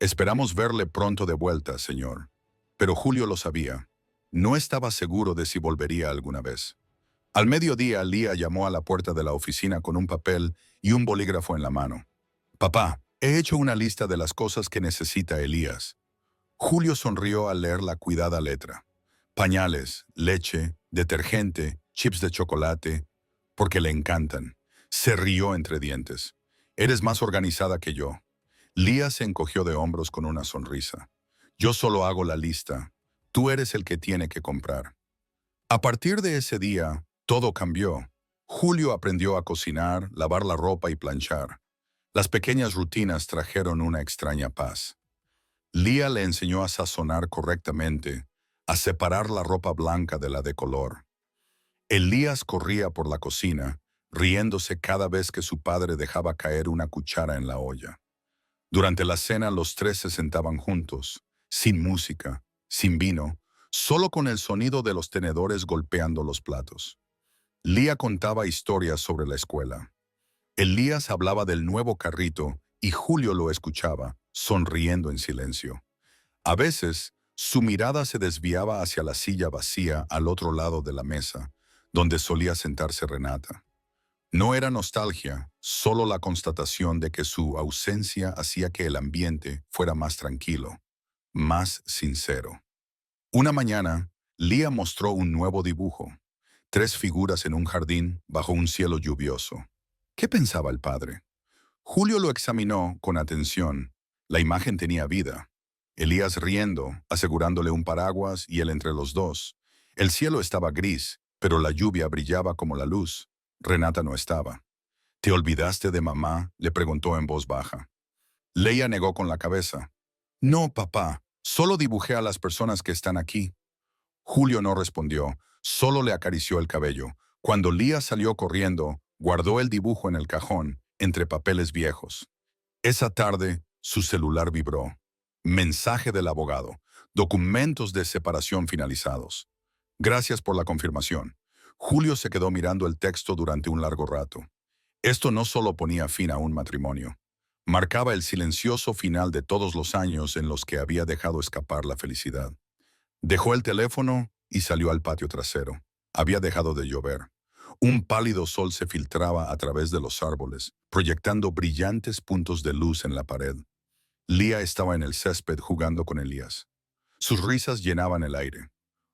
A: Esperamos verle pronto de vuelta, señor. Pero Julio lo sabía. No estaba seguro de si volvería alguna vez. Al mediodía, Lía llamó a la puerta de la oficina con un papel y un bolígrafo en la mano. Papá, he hecho una lista de las cosas que necesita Elías. Julio sonrió al leer la cuidada letra. Pañales, leche, detergente, chips de chocolate, porque le encantan. Se rió entre dientes. Eres más organizada que yo. Lía se encogió de hombros con una sonrisa. Yo solo hago la lista. Tú eres el que tiene que comprar. A partir de ese día, todo cambió. Julio aprendió a cocinar, lavar la ropa y planchar. Las pequeñas rutinas trajeron una extraña paz. Lía le enseñó a sazonar correctamente, a separar la ropa blanca de la de color. Elías corría por la cocina, riéndose cada vez que su padre dejaba caer una cuchara en la olla. Durante la cena los tres se sentaban juntos, sin música, sin vino, solo con el sonido de los tenedores golpeando los platos. Lía contaba historias sobre la escuela. Elías hablaba del nuevo carrito y Julio lo escuchaba, sonriendo en silencio. A veces, su mirada se desviaba hacia la silla vacía al otro lado de la mesa, donde solía sentarse Renata. No era nostalgia, solo la constatación de que su ausencia hacía que el ambiente fuera más tranquilo, más sincero. Una mañana, Lía mostró un nuevo dibujo. 3 figuras en un jardín bajo un cielo lluvioso. ¿Qué pensaba el padre? Julio lo examinó con atención. La imagen tenía vida. Elías riendo, asegurándole un paraguas y él entre los dos. El cielo estaba gris, pero la lluvia brillaba como la luz. Renata no estaba. ¿Te olvidaste de mamá?, le preguntó en voz baja. Leia negó con la cabeza. No, papá, solo dibujé a las personas que están aquí. Julio no respondió, solo le acarició el cabello. Cuando Lía salió corriendo, guardó el dibujo en el cajón, entre papeles viejos. Esa tarde, su celular vibró. Mensaje del abogado. Documentos de separación finalizados. Gracias por la confirmación. Julio se quedó mirando el texto durante un largo rato. Esto no solo ponía fin a un matrimonio. Marcaba el silencioso final de todos los años en los que había dejado escapar la felicidad. Dejó el teléfono y salió al patio trasero. Había dejado de llover. Un pálido sol se filtraba a través de los árboles, proyectando brillantes puntos de luz en la pared. Lía estaba en el césped jugando con Elías. Sus risas llenaban el aire.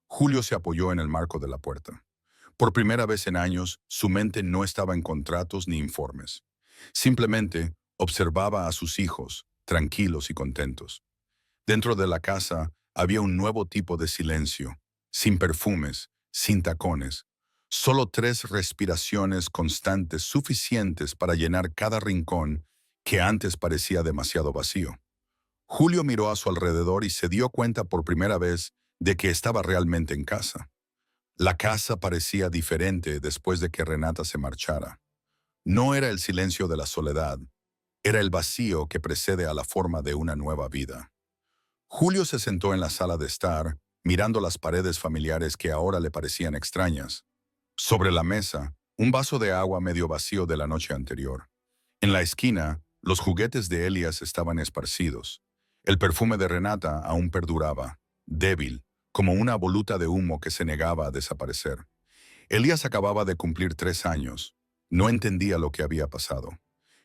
A: Julio se apoyó en el marco de la puerta. Por primera vez en años, su mente no estaba en contratos ni informes. Simplemente observaba a sus hijos, tranquilos y contentos. Dentro de la casa había un nuevo tipo de silencio, sin perfumes, sin tacones, solo 3 respiraciones constantes suficientes para llenar cada rincón que antes parecía demasiado vacío. Julio miró a su alrededor y se dio cuenta por primera vez de que estaba realmente en casa. La casa parecía diferente después de que Renata se marchara. No era el silencio de la soledad, era el vacío que precede a la forma de una nueva vida. Julio se sentó en la sala de estar, mirando las paredes familiares que ahora le parecían extrañas. Sobre la mesa, un vaso de agua medio vacío de la noche anterior. En la esquina, los juguetes de Elías estaban esparcidos. El perfume de Renata aún perduraba, débil, como una voluta de humo que se negaba a desaparecer. Elías acababa de cumplir 3 años. No entendía lo que había pasado.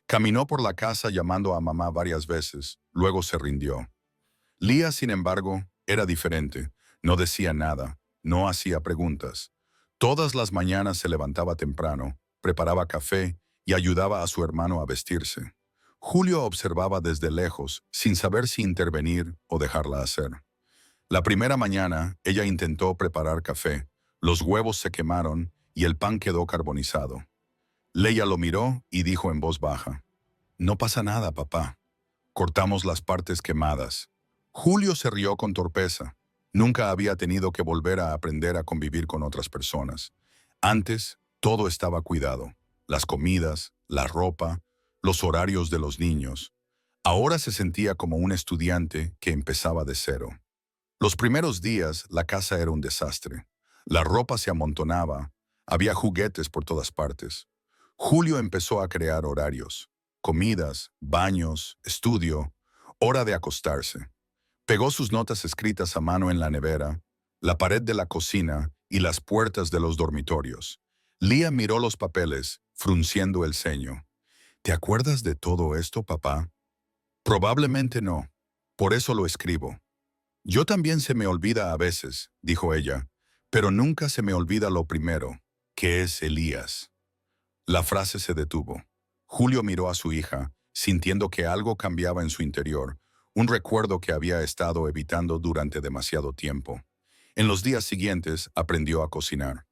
A: Caminó por la casa llamando a mamá varias veces, luego se rindió. Lía, sin embargo, era diferente. No decía nada, no hacía preguntas. Todas las mañanas se levantaba temprano, preparaba café y ayudaba a su hermano a vestirse. Julio observaba desde lejos, sin saber si intervenir o dejarla hacer. La primera mañana, ella intentó preparar café. Los huevos se quemaron y el pan quedó carbonizado. Leia lo miró y dijo en voz baja: «No pasa nada, papá. Cortamos las partes quemadas». Julio se rió con torpeza. Nunca había tenido que volver a aprender a convivir con otras personas. Antes, todo estaba cuidado. Las comidas, la ropa, los horarios de los niños. Ahora se sentía como un estudiante que empezaba de cero. Los primeros días, la casa era un desastre. La ropa se amontonaba, había juguetes por todas partes. Julio empezó a crear horarios, comidas, baños, estudio, hora de acostarse. Pegó sus notas escritas a mano en la nevera, la pared de la cocina y las puertas de los dormitorios. Lía miró los papeles, frunciendo el ceño. «¿Te acuerdas de todo esto, papá?» «Probablemente no. Por eso lo escribo». «Yo también se me olvida a veces», dijo ella, «pero nunca se me olvida lo primero, que es Elías». La frase se detuvo. Julio miró a su hija, sintiendo que algo cambiaba en su interior, un recuerdo que había estado evitando durante demasiado tiempo. En los días siguientes aprendió a cocinar.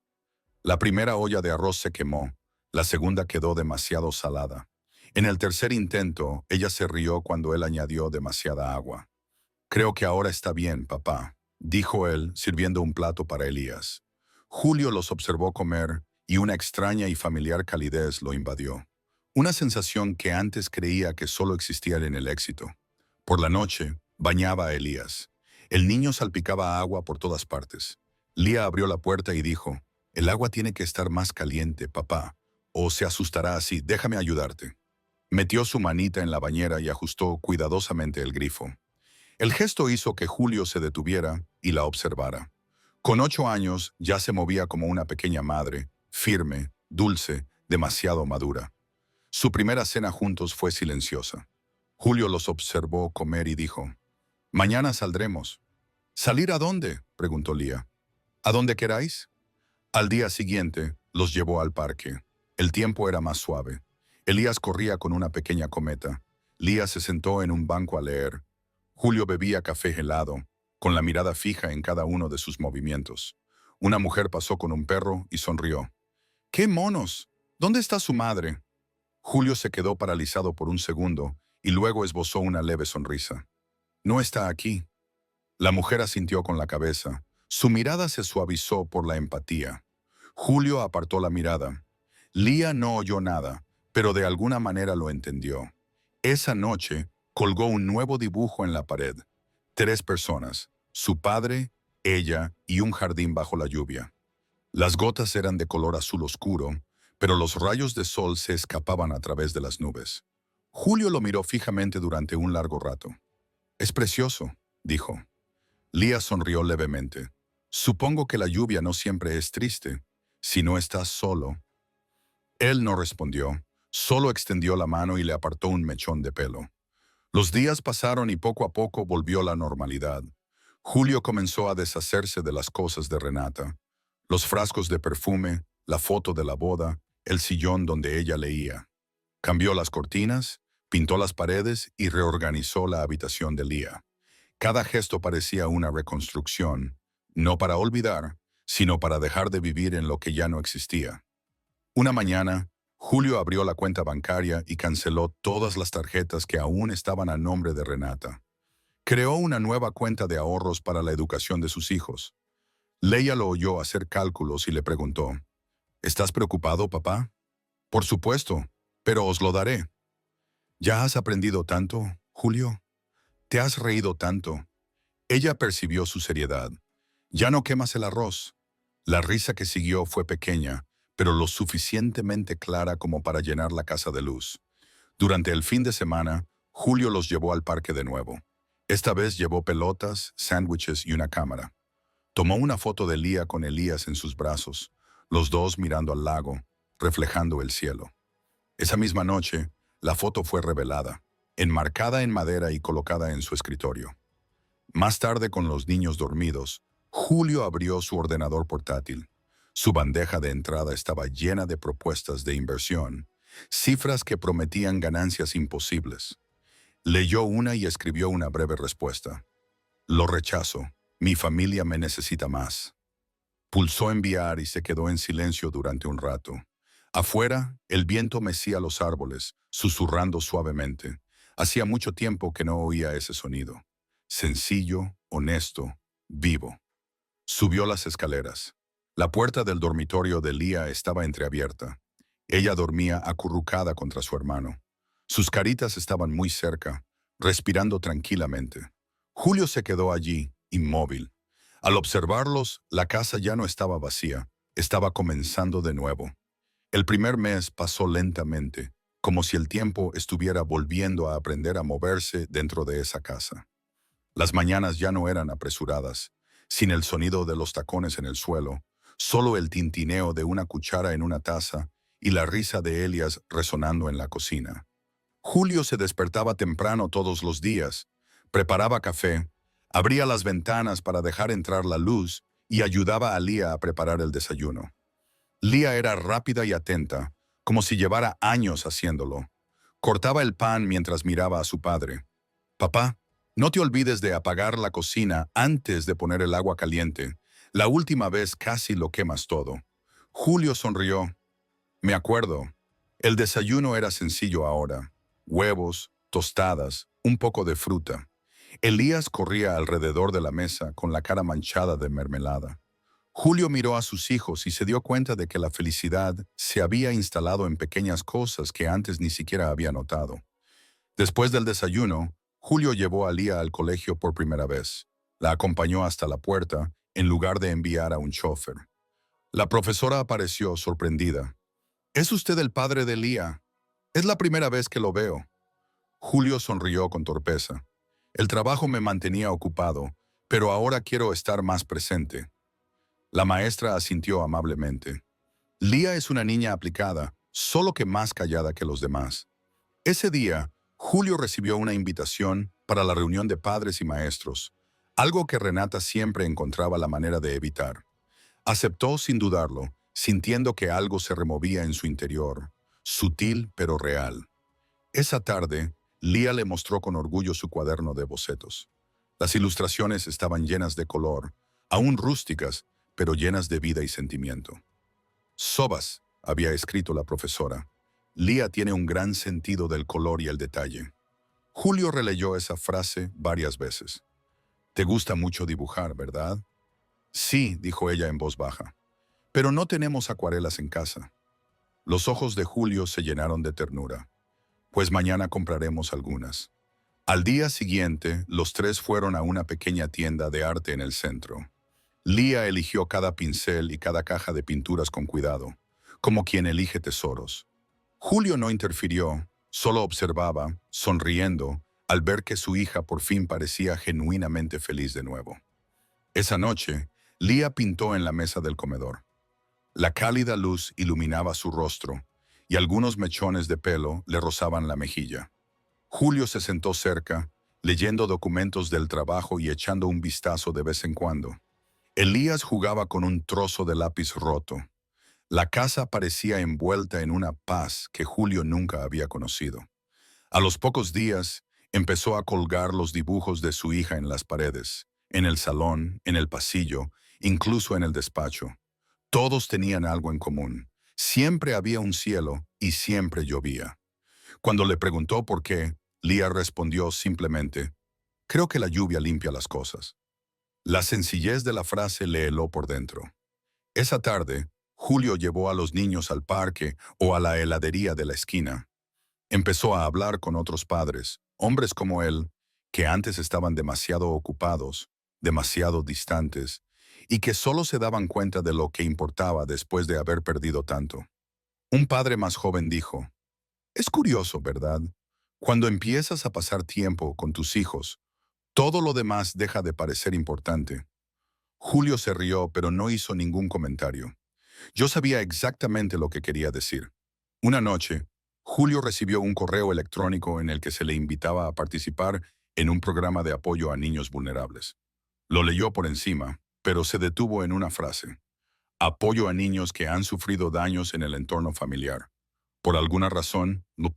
A: La primera olla de arroz se quemó, la segunda quedó demasiado salada. En el tercer intento, ella se rió cuando él añadió demasiada agua. «Creo que ahora está bien, papá», dijo él, sirviendo un plato para Elías. Julio los observó comer y una extraña y familiar calidez lo invadió. Una sensación que antes creía que solo existía en el éxito. Por la noche, bañaba a Elías. El niño salpicaba agua por todas partes. Lía abrió la puerta y dijo: «El agua tiene que estar más caliente, papá, o se asustará así, déjame ayudarte». Metió su manita en la bañera y ajustó cuidadosamente el grifo. El gesto hizo que Julio se detuviera y la observara. Con 8 años ya se movía como una pequeña madre, firme, dulce, demasiado madura. Su primera cena juntos fue silenciosa. Julio los observó comer y dijo: «Mañana saldremos». «¿Salir a dónde?», preguntó Lía. «A donde queráis». Al día siguiente, los llevó al parque. El tiempo era más suave. Elías corría con una pequeña cometa. Lía se sentó en un banco a leer. Julio bebía café helado, con la mirada fija en cada uno de sus movimientos. Una mujer pasó con un perro y sonrió. «¡Qué monos! ¿Dónde está su madre?». Julio se quedó paralizado por un segundo y luego esbozó una leve sonrisa. «No está aquí». La mujer asintió con la cabeza. Su mirada se suavizó por la empatía. Julio apartó la mirada. Lía no oyó nada, pero de alguna manera lo entendió. Esa noche, colgó un nuevo dibujo en la pared. 3 personas, su padre, ella y un jardín bajo la lluvia. Las gotas eran de color azul oscuro, pero los rayos de sol se escapaban a través de las nubes. Julio lo miró fijamente durante un largo rato. «Es precioso», dijo. Lía sonrió levemente. «Supongo que la lluvia no siempre es triste, si no estás solo». Él no respondió, solo extendió la mano y le apartó un mechón de pelo. Los días pasaron y poco a poco volvió la normalidad. Julio comenzó a deshacerse de las cosas de Renata. Los frascos de perfume, la foto de la boda, el sillón donde ella leía. Cambió las cortinas, Pintó las paredes y reorganizó la habitación de Lía. Cada gesto parecía una reconstrucción, no para olvidar, sino para dejar de vivir en lo que ya no existía. Una mañana, Julio abrió la cuenta bancaria y canceló todas las tarjetas que aún estaban a nombre de Renata. Creó una nueva cuenta de ahorros para la educación de sus hijos. Leia lo oyó hacer cálculos y le preguntó, ¿estás preocupado, papá? Por supuesto, pero os lo daré. ¿Ya has aprendido tanto, Julio? ¿Te has reído tanto? Ella percibió su seriedad. Ya no quemas el arroz. La risa que siguió fue pequeña, pero lo suficientemente clara como para llenar la casa de luz. Durante el fin de semana, Julio los llevó al parque de nuevo. Esta vez llevó pelotas, sándwiches y una cámara. Tomó una foto de Lía con Elías en sus brazos, los dos mirando al lago, reflejando el cielo. Esa misma noche, la foto fue revelada, enmarcada en madera y colocada en su escritorio. Más tarde, con los niños dormidos, Julio abrió su ordenador portátil. Su bandeja de entrada estaba llena de propuestas de inversión, cifras que prometían ganancias imposibles. Leyó una y escribió una breve respuesta. Lo rechazo. Mi familia me necesita más. Pulsó enviar y se quedó en silencio durante un rato. Afuera, el viento mecía los árboles, susurrando suavemente. Hacía mucho tiempo que no oía ese sonido. Sencillo, honesto, vivo. Subió las escaleras. La puerta del dormitorio de Lía estaba entreabierta. Ella dormía acurrucada contra su hermano. Sus caritas estaban muy cerca, respirando tranquilamente. Julio se quedó allí, inmóvil. Al observarlos, la casa ya no estaba vacía, estaba comenzando de nuevo. El primer mes pasó lentamente, como si el tiempo estuviera volviendo a aprender a moverse dentro de esa casa. Las mañanas ya no eran apresuradas, sin el sonido de los tacones en el suelo, solo el tintineo de una cuchara en una taza y la risa de Elias resonando en la cocina. Julio se despertaba temprano todos los días, preparaba café, abría las ventanas para dejar entrar la luz y ayudaba a Lía a preparar el desayuno. Lía era rápida y atenta, como si llevara años haciéndolo. Cortaba el pan mientras miraba a su padre. «Papá, no te olvides de apagar la cocina antes de poner el agua caliente. La última vez casi lo quemas todo». Julio sonrió. «Me acuerdo. El desayuno era sencillo ahora. Huevos, tostadas, un poco de fruta». Elías corría alrededor de la mesa con la cara manchada de mermelada. Julio miró a sus hijos y se dio cuenta de que la felicidad se había instalado en pequeñas cosas que antes ni siquiera había notado. Después del desayuno, Julio llevó a Lía al colegio por primera vez. La acompañó hasta la puerta, en lugar de enviar a un chofer. La profesora apareció sorprendida. «¿Es usted el padre de Lía? Es la primera vez que lo veo». Julio sonrió con torpeza. «El trabajo me mantenía ocupado, pero ahora quiero estar más presente». La maestra asintió amablemente. «Lía es una niña aplicada, solo que más callada que los demás». Ese día, Julio recibió una invitación para la reunión de padres y maestros, algo que Renata siempre encontraba la manera de evitar. Aceptó sin dudarlo, sintiendo que algo se removía en su interior, sutil pero real. Esa tarde, Lía le mostró con orgullo su cuaderno de bocetos. Las ilustraciones estaban llenas de color, aún rústicas, pero llenas de vida y sentimiento. «Sobas», había escrito la profesora. «Lía tiene un gran sentido del color y el detalle». Julio releyó esa frase varias veces. «Te gusta mucho dibujar, ¿verdad?» «Sí», dijo ella en voz baja. «Pero no tenemos acuarelas en casa». Los ojos de Julio se llenaron de ternura. «Pues mañana compraremos algunas». Al día siguiente, los tres fueron a una pequeña tienda de arte en el centro. Lía eligió cada pincel y cada caja de pinturas con cuidado, como quien elige tesoros. Julio no interfirió, solo observaba, sonriendo, al ver que su hija por fin parecía genuinamente feliz de nuevo. Esa noche, Lía pintó en la mesa del comedor. La cálida luz iluminaba su rostro, y algunos mechones de pelo le rozaban la mejilla. Julio se sentó cerca, leyendo documentos del trabajo y echando un vistazo de vez en cuando. Elías jugaba con un trozo de lápiz roto. La casa parecía envuelta en una paz que Julio nunca había conocido. A los pocos días, empezó a colgar los dibujos de su hija en las paredes, en el salón, en el pasillo, incluso en el despacho. Todos tenían algo en común. Siempre había un cielo y siempre llovía. Cuando le preguntó por qué, Leah respondió simplemente, «Creo que la lluvia limpia las cosas». La sencillez de la frase le heló por dentro. Esa tarde, Julio llevó a los niños al parque o a la heladería de la esquina. Empezó a hablar con otros padres, hombres como él, que antes estaban demasiado ocupados, demasiado distantes, y que solo se daban cuenta de lo que importaba después de haber perdido tanto. Un padre más joven dijo, «Es curioso, ¿verdad? Cuando empiezas a pasar tiempo con tus hijos, todo lo demás deja de parecer importante». Julio se rió, pero no hizo ningún comentario. Yo sabía exactamente lo que quería decir. Una noche, Julio recibió un correo electrónico en el que se le invitaba a participar en un programa de apoyo a niños vulnerables. Lo leyó por encima, pero se detuvo en una frase. Apoyo a niños que han sufrido daños en el entorno familiar. Por alguna razón, no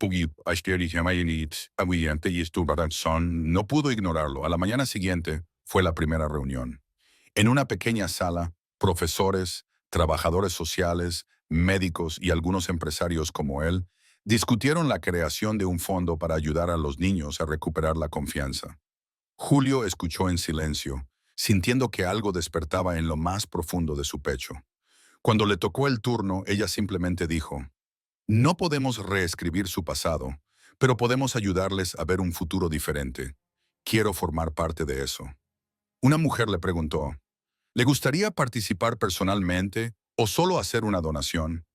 A: pudo ignorarlo. A la mañana siguiente fue la primera reunión. En una pequeña sala, profesores, trabajadores sociales, médicos y algunos empresarios como él discutieron la creación de un fondo para ayudar a los niños a recuperar la confianza. Julio escuchó en silencio, sintiendo que algo despertaba en lo más profundo de su pecho. Cuando le tocó el turno, ella simplemente dijo, «No podemos reescribir su pasado, pero podemos ayudarles a ver un futuro diferente. Quiero formar parte de eso». Una mujer le preguntó, ¿le gustaría participar personalmente o solo hacer una donación?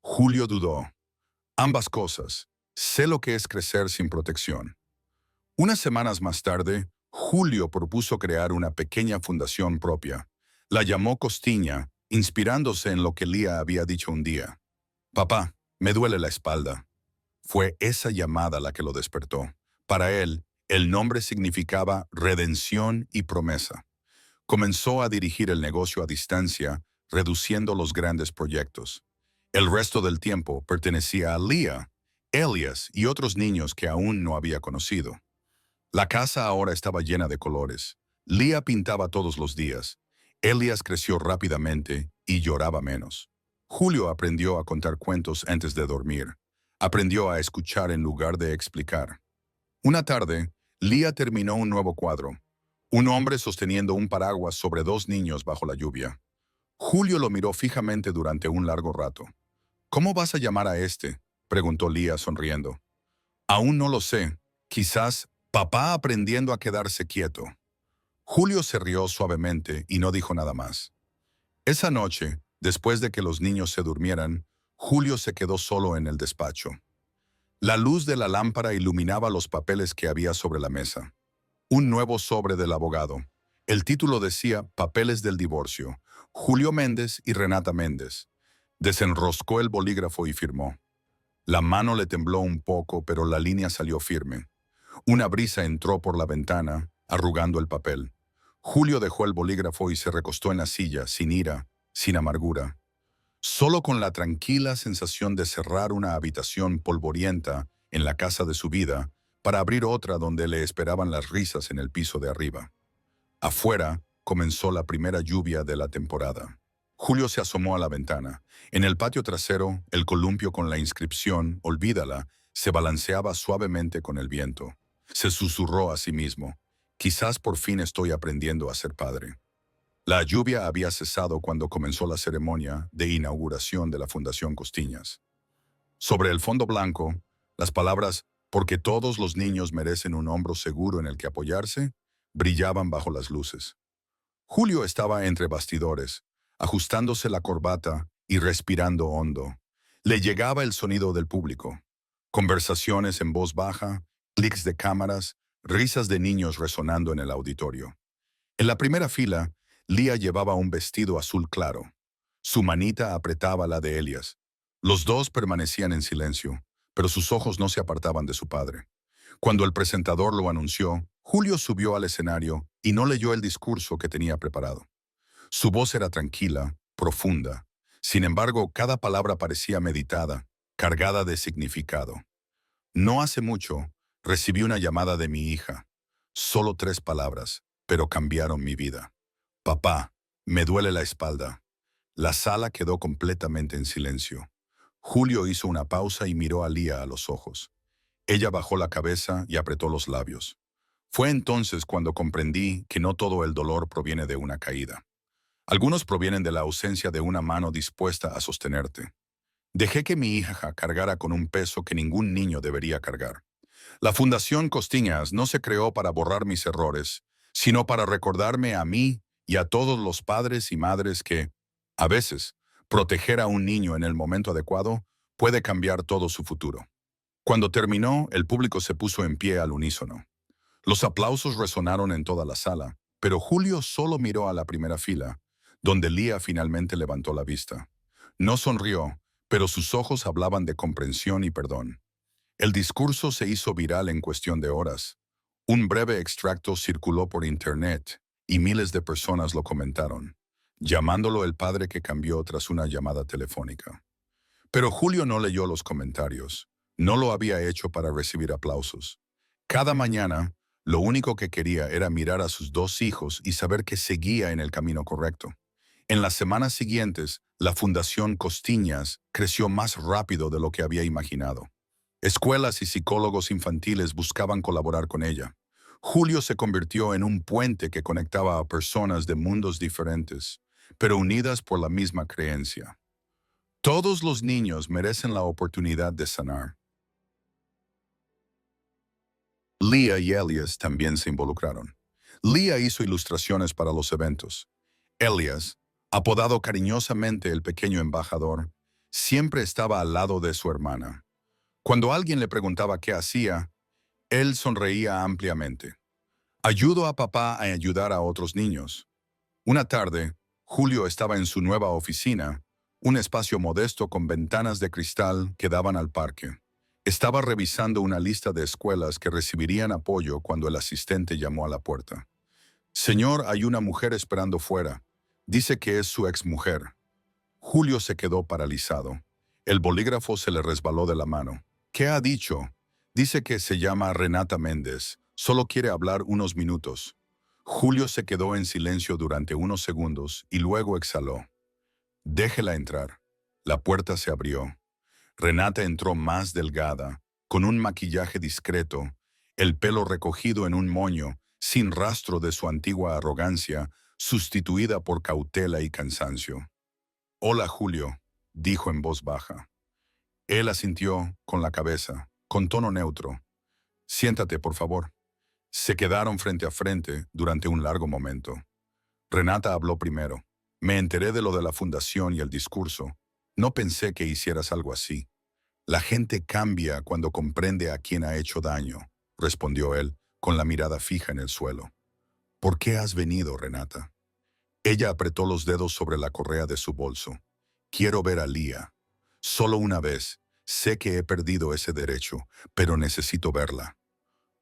A: Julio dudó. Ambas cosas. Sé lo que es crecer sin protección. Unas semanas más tarde, Julio propuso crear una pequeña fundación propia. La llamó Costiña, inspirándose en lo que Leah había dicho un día. «Papá, me duele la espalda». Fue esa llamada la que lo despertó. Para él, el nombre significaba redención y promesa. Comenzó a dirigir el negocio a distancia, reduciendo los grandes proyectos. El resto del tiempo pertenecía a Leah, Elias y otros niños que aún no había conocido. La casa ahora estaba llena de colores. Leah pintaba todos los días. Elias creció rápidamente y lloraba menos. Julio aprendió a contar cuentos antes de dormir. Aprendió a escuchar en lugar de explicar. Una tarde, Leah terminó un nuevo cuadro. Un hombre sosteniendo un paraguas sobre dos niños bajo la lluvia. Julio lo miró fijamente durante un largo rato. «¿Cómo vas a llamar a este?», preguntó Leah sonriendo. «Aún no lo sé. Quizás papá aprendiendo a quedarse quieto». Julio se rió suavemente y no dijo nada más. Esa noche, después de que los niños se durmieran, Julio se quedó solo en el despacho. La luz de la lámpara iluminaba los papeles que había sobre la mesa. Un nuevo sobre del abogado. El título decía «Papeles del divorcio. Julio Méndez y Renata Méndez». Desenroscó el bolígrafo y firmó. La mano le tembló un poco, pero la línea salió firme. Una brisa entró por la ventana, arrugando el papel. Julio dejó el bolígrafo y se recostó en la silla, sin ira, sin amargura. Solo con la tranquila sensación de cerrar una habitación polvorienta en la casa de su vida para abrir otra donde le esperaban las risas en el piso de arriba. Afuera comenzó la primera lluvia de la temporada. Julio se asomó a la ventana. En el patio trasero, el columpio con la inscripción «Olvídala» se balanceaba suavemente con el viento. Se susurró a sí mismo, «Quizás por fin estoy aprendiendo a ser padre». La lluvia había cesado cuando comenzó la ceremonia de inauguración de la Fundación Costiñas. Sobre el fondo blanco, las palabras «Porque todos los niños merecen un hombro seguro en el que apoyarse» brillaban bajo las luces. Julio estaba entre bastidores, ajustándose la corbata y respirando hondo. Le llegaba el sonido del público. Conversaciones en voz baja, clics de cámaras, risas de niños resonando en el auditorio. En la primera fila, Leah llevaba un vestido azul claro. Su manita apretaba la de Elias. Los dos permanecían en silencio, pero sus ojos no se apartaban de su padre. Cuando el presentador lo anunció, Julio subió al escenario y no leyó el discurso que tenía preparado. Su voz era tranquila, profunda. Sin embargo, cada palabra parecía meditada, cargada de significado. No hace mucho, recibí una llamada de mi hija. Solo 3 palabras, pero cambiaron mi vida. Papá, me duele la espalda. La sala quedó completamente en silencio. Julio hizo una pausa y miró a Lía a los ojos. Ella bajó la cabeza y apretó los labios. Fue entonces cuando comprendí que no todo el dolor proviene de una caída. Algunos provienen de la ausencia de una mano dispuesta a sostenerte. Dejé que mi hija cargara con un peso que ningún niño debería cargar. La Fundación Costiñas no se creó para borrar mis errores, sino para recordarme a mí y a todos los padres y madres que, a veces, proteger a un niño en el momento adecuado puede cambiar todo su futuro. Cuando terminó, el público se puso en pie al unísono. Los aplausos resonaron en toda la sala, pero Julio solo miró a la primera fila, donde Lía finalmente levantó la vista. No sonrió, pero sus ojos hablaban de comprensión y perdón. El discurso se hizo viral en cuestión de horas. Un breve extracto circuló por internet y miles de personas lo comentaron, llamándolo el padre que cambió tras una llamada telefónica. Pero Julio no leyó los comentarios. No lo había hecho para recibir aplausos. Cada mañana, lo único que quería era mirar a sus 2 hijos y saber que seguía en el camino correcto. En las semanas siguientes, la Fundación Costiñas creció más rápido de lo que había imaginado. Escuelas y psicólogos infantiles buscaban colaborar con ella. Julio se convirtió en un puente que conectaba a personas de mundos diferentes, pero unidas por la misma creencia. Todos los niños merecen la oportunidad de sanar. Lía y Elias también se involucraron. Lía hizo ilustraciones para los eventos. Elias, apodado cariñosamente el pequeño embajador, siempre estaba al lado de su hermana. Cuando alguien le preguntaba qué hacía, él sonreía ampliamente. Ayudo a papá a ayudar a otros niños. Una tarde, Julio estaba en su nueva oficina, un espacio modesto con ventanas de cristal que daban al parque. Estaba revisando una lista de escuelas que recibirían apoyo cuando el asistente llamó a la puerta. Señor, hay una mujer esperando fuera. Dice que es su exmujer. Julio se quedó paralizado. El bolígrafo se le resbaló de la mano. ¿Qué ha dicho? Dice que se llama Renata Méndez. Solo quiere hablar unos minutos. Julio se quedó en silencio durante unos segundos y luego exhaló. Déjela entrar. La puerta se abrió. Renata entró más delgada, con un maquillaje discreto, el pelo recogido en un moño, sin rastro de su antigua arrogancia, sustituida por cautela y cansancio. Hola, Julio, dijo en voz baja. Él asintió con la cabeza, con tono neutro. Siéntate, por favor. Se quedaron frente a frente durante un largo momento. Renata habló primero. Me enteré de lo de la fundación y el discurso. No pensé que hicieras algo así. La gente cambia cuando comprende a quién ha hecho daño, respondió él, con la mirada fija en el suelo. ¿Por qué has venido, Renata? Ella apretó los dedos sobre la correa de su bolso. Quiero ver a Lía. Solo una vez. Sé que he perdido ese derecho, pero necesito verla.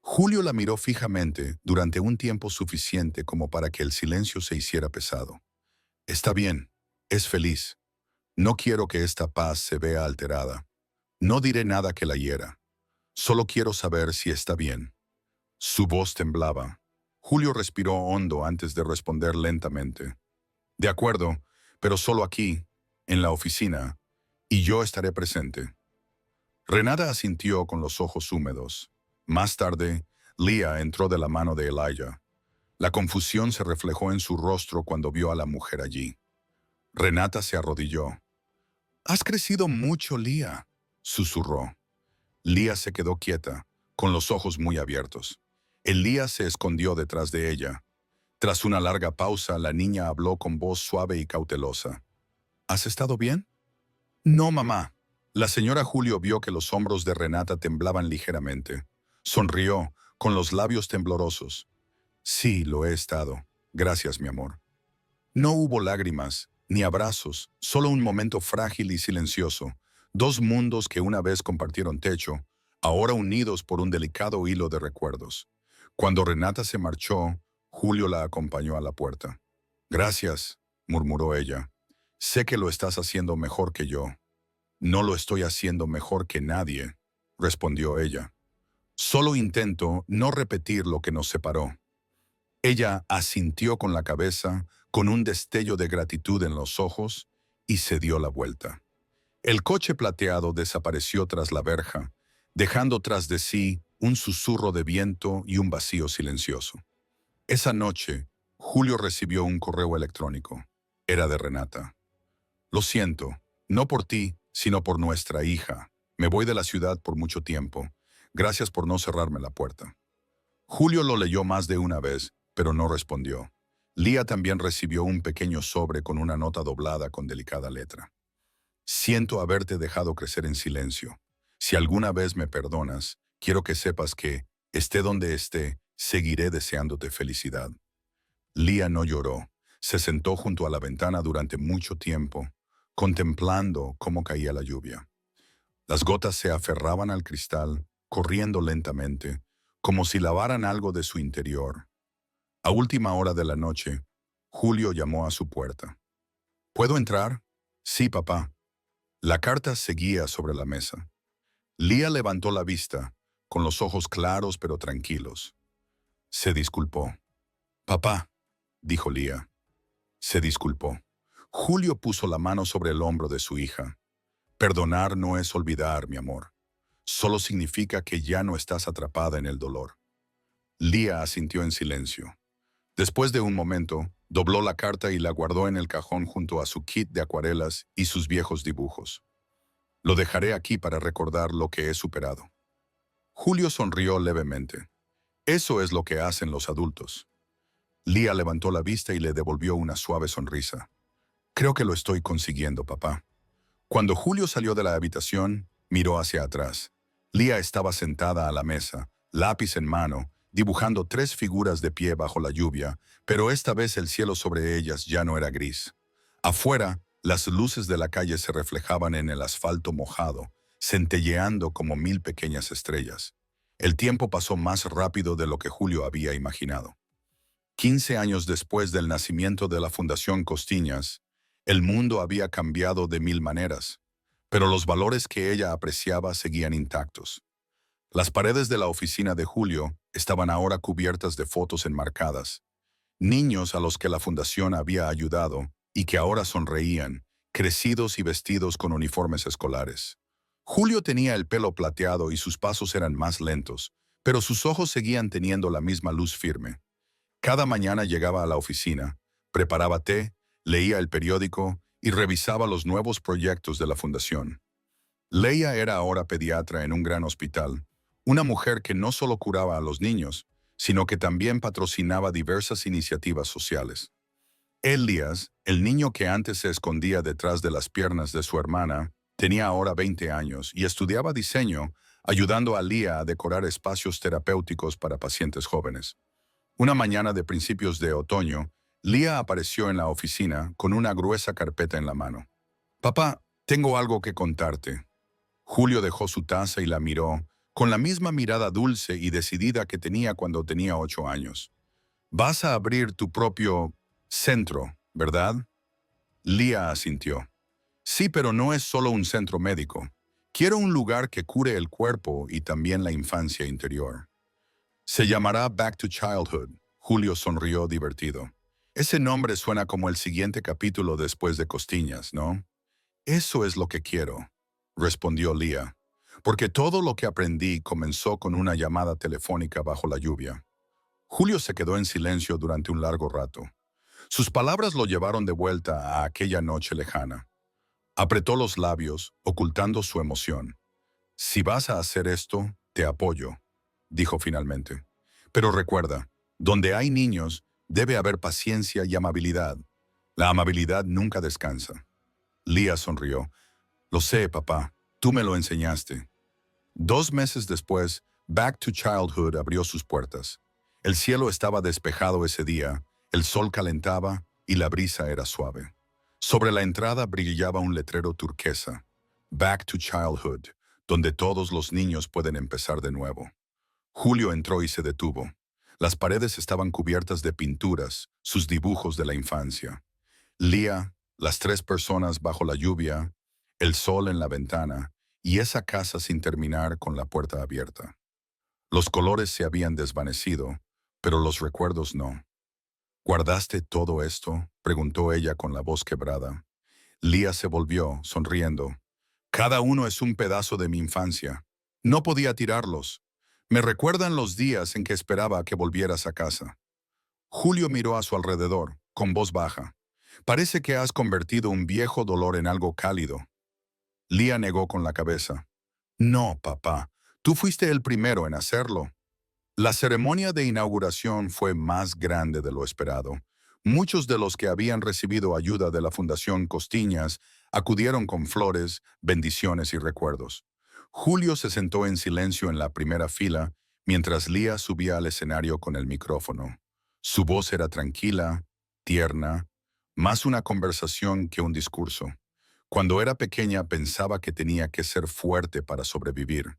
A: Julio la miró fijamente durante un tiempo suficiente como para que el silencio se hiciera pesado. Está bien, es feliz. No quiero que esta paz se vea alterada. No diré nada que la hiera. Solo quiero saber si está bien. Su voz temblaba. Julio respiró hondo antes de responder lentamente. De acuerdo, pero solo aquí, en la oficina, y yo estaré presente. Renata asintió con los ojos húmedos. Más tarde, Lía entró de la mano de Elijah. La confusión se reflejó en su rostro cuando vio a la mujer allí. Renata se arrodilló. «Has crecido mucho, Lía», susurró. Lía se quedó quieta, con los ojos muy abiertos. Elías se escondió detrás de ella. Tras una larga pausa, la niña habló con voz suave y cautelosa. ¿Has estado bien? No, mamá. La señora Julio vio que los hombros de Renata temblaban ligeramente. Sonrió, con los labios temblorosos. Sí, lo he estado. Gracias, mi amor. No hubo lágrimas, ni abrazos, solo un momento frágil y silencioso. 2 mundos que una vez compartieron techo, ahora unidos por un delicado hilo de recuerdos. Cuando Renata se marchó, Julio la acompañó a la puerta. Gracias, murmuró ella. Sé que lo estás haciendo mejor que yo. No lo estoy haciendo mejor que nadie. respondió ella. Solo intento no repetir lo que nos separó. Ella asintió con la cabeza, con un destello de gratitud en los ojos, y se dio la vuelta. El coche plateado desapareció tras la verja, dejando tras de sí un susurro de viento y un vacío silencioso. Esa noche, Julio recibió un correo electrónico. Era de Renata. Lo siento, no por ti, sino por nuestra hija. Me voy de la ciudad por mucho tiempo. Gracias por no cerrarme la puerta. Julio lo leyó más de una vez, pero no respondió. Lía también recibió un pequeño sobre con una nota doblada con delicada letra. Siento haberte dejado crecer en silencio. Si alguna vez me perdonas, quiero que sepas que, esté donde esté, seguiré deseándote felicidad. Lía no lloró. Se sentó junto a la ventana durante mucho tiempo, contemplando cómo caía la lluvia. Las gotas se aferraban al cristal, corriendo lentamente, como si lavaran algo de su interior. A última hora de la noche, Julio llamó a su puerta. ¿Puedo entrar? Sí, papá. La carta seguía sobre la mesa. Lía levantó la vista, con los ojos claros pero tranquilos. Se disculpó. Papá, dijo Lía. Se disculpó. Julio puso la mano sobre el hombro de su hija. Perdonar no es olvidar, mi amor. Solo significa que ya no estás atrapada en el dolor. Lía asintió en silencio. Después de un momento, dobló la carta y la guardó en el cajón junto a su kit de acuarelas y sus viejos dibujos. Lo dejaré aquí para recordar lo que he superado. Julio sonrió levemente. Eso es lo que hacen los adultos. Lía levantó la vista y le devolvió una suave sonrisa. Creo que lo estoy consiguiendo, papá. Cuando Julio salió de la habitación, miró hacia atrás. Lía estaba sentada a la mesa, lápiz en mano, dibujando 3 figuras de pie bajo la lluvia, pero esta vez el cielo sobre ellas ya no era gris. Afuera, las luces de la calle se reflejaban en el asfalto mojado, centelleando como 1000 pequeñas estrellas. El tiempo pasó más rápido de lo que Julio había imaginado. 15 años después del nacimiento de la Fundación Costiñas, el mundo había cambiado de 1000 maneras, pero los valores que ella apreciaba seguían intactos. Las paredes de la oficina de Julio estaban ahora cubiertas de fotos enmarcadas. Niños a los que la fundación había ayudado y que ahora sonreían, crecidos y vestidos con uniformes escolares. Julio tenía el pelo plateado y sus pasos eran más lentos, pero sus ojos seguían teniendo la misma luz firme. Cada mañana llegaba a la oficina, preparaba té, leía el periódico y revisaba los nuevos proyectos de la fundación. Leia era ahora pediatra en un gran hospital, una mujer que no solo curaba a los niños, sino que también patrocinaba diversas iniciativas sociales. Elías, el niño que antes se escondía detrás de las piernas de su hermana, tenía ahora 20 años y estudiaba diseño, ayudando a Lía a decorar espacios terapéuticos para pacientes jóvenes. Una mañana de principios de otoño, Lía apareció en la oficina con una gruesa carpeta en la mano. «Papá, tengo algo que contarte». Julio dejó su taza y la miró, con la misma mirada dulce y decidida que tenía cuando tenía 8 años. «Vas a abrir tu propio centro, ¿verdad?» Lía asintió. «Sí, pero no es solo un centro médico. Quiero un lugar que cure el cuerpo y también la infancia interior». «Se llamará Back to Childhood», Julio sonrió divertido. «Ese nombre suena como el siguiente capítulo después de Costiñas, ¿no?» «Eso es lo que quiero», respondió Lía, «porque todo lo que aprendí comenzó con una llamada telefónica bajo la lluvia». Julio se quedó en silencio durante un largo rato. Sus palabras lo llevaron de vuelta a aquella noche lejana. Apretó los labios, ocultando su emoción. «Si vas a hacer esto, te apoyo», dijo finalmente. «Pero recuerda, donde hay niños, debe haber paciencia y amabilidad. La amabilidad nunca descansa». Lía sonrió. «Lo sé, papá. Tú me lo enseñaste». 2 meses después, Back to Childhood abrió sus puertas. El cielo estaba despejado ese día, el sol calentaba y la brisa era suave. Sobre la entrada brillaba un letrero turquesa. Back to Childhood, donde todos los niños pueden empezar de nuevo. Julio entró y se detuvo. Las paredes estaban cubiertas de pinturas, sus dibujos de la infancia. Lía, las 3 personas bajo la lluvia, el sol en la ventana y esa casa sin terminar con la puerta abierta. Los colores se habían desvanecido, pero los recuerdos no. ¿Guardaste todo esto?, preguntó ella con la voz quebrada. Leah se volvió, sonriendo. Cada uno es un pedazo de mi infancia. No podía tirarlos. Me recuerdan los días en que esperaba que volvieras a casa. Julio miró a su alrededor, con voz baja. Parece que has convertido un viejo dolor en algo cálido. Leah negó con la cabeza. No, papá, tú fuiste el primero en hacerlo. La ceremonia de inauguración fue más grande de lo esperado. Muchos de los que habían recibido ayuda de la Fundación Costiñas acudieron con flores, bendiciones y recuerdos. Julio se sentó en silencio en la primera fila mientras Leah subía al escenario con el micrófono. Su voz era tranquila, tierna, más una conversación que un discurso. Cuando era pequeña pensaba que tenía que ser fuerte para sobrevivir.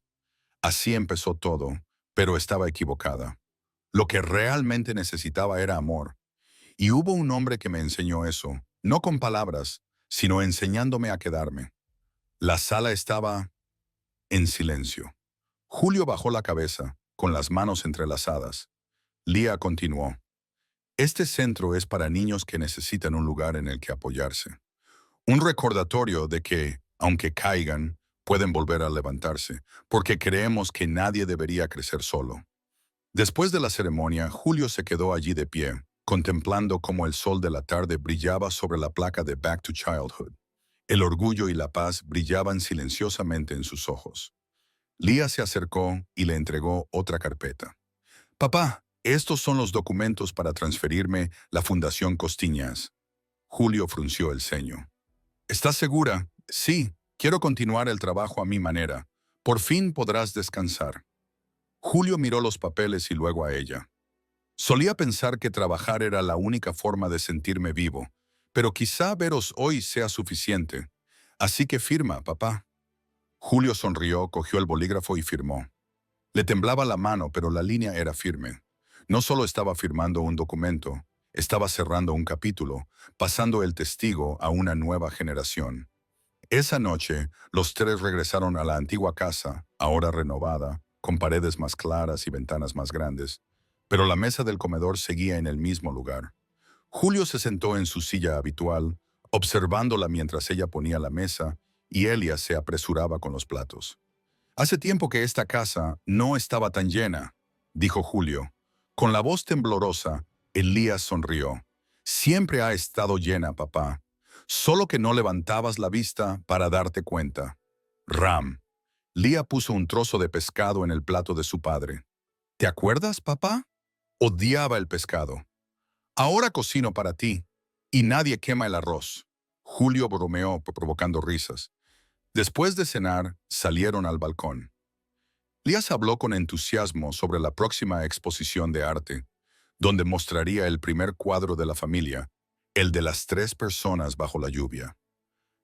A: Así empezó todo, pero estaba equivocada. Lo que realmente necesitaba era amor. Y hubo un hombre que me enseñó eso, no con palabras, sino enseñándome a quedarme. La sala estaba en silencio. Julio bajó la cabeza, con las manos entrelazadas. Leah continuó. Este centro es para niños que necesitan un lugar en el que apoyarse. Un recordatorio de que, aunque caigan, pueden volver a levantarse, porque creemos que nadie debería crecer solo. Después de la ceremonia, Julio se quedó allí de pie, contemplando cómo el sol de la tarde brillaba sobre la placa de Back to Childhood. El orgullo y la paz brillaban silenciosamente en sus ojos. Leah se acercó y le entregó otra carpeta. Papá, estos son los documentos para transferirme la Fundación Costiñas. Julio frunció el ceño. ¿Estás segura? Sí, quiero continuar el trabajo a mi manera. Por fin podrás descansar. Julio miró los papeles y luego a ella. Solía pensar que trabajar era la única forma de sentirme vivo, pero quizá veros hoy sea suficiente. Así que firma, papá. Julio sonrió, cogió el bolígrafo y firmó. Le temblaba la mano, pero la línea era firme. No solo estaba firmando un documento, estaba cerrando un capítulo, pasando el testigo a una nueva generación. Esa noche, los tres regresaron a la antigua casa, ahora renovada, con paredes más claras y ventanas más grandes, pero la mesa del comedor seguía en el mismo lugar. Julio se sentó en su silla habitual, observándola mientras ella ponía la mesa y Elia se apresuraba con los platos. Hace tiempo que esta casa no estaba tan llena, dijo Julio. Con la voz temblorosa, Elías sonrió. Siempre ha estado llena, papá. Solo que no levantabas la vista para darte cuenta. Ram. Leah puso un trozo de pescado en el plato de su padre. ¿Te acuerdas, papá? Odiaba el pescado. Ahora cocino para ti, y nadie quema el arroz. Julio bromeó provocando risas. Después de cenar, salieron al balcón. Leah habló con entusiasmo sobre la próxima exposición de arte, donde mostraría el primer cuadro de la familia, el de las 3 personas bajo la lluvia.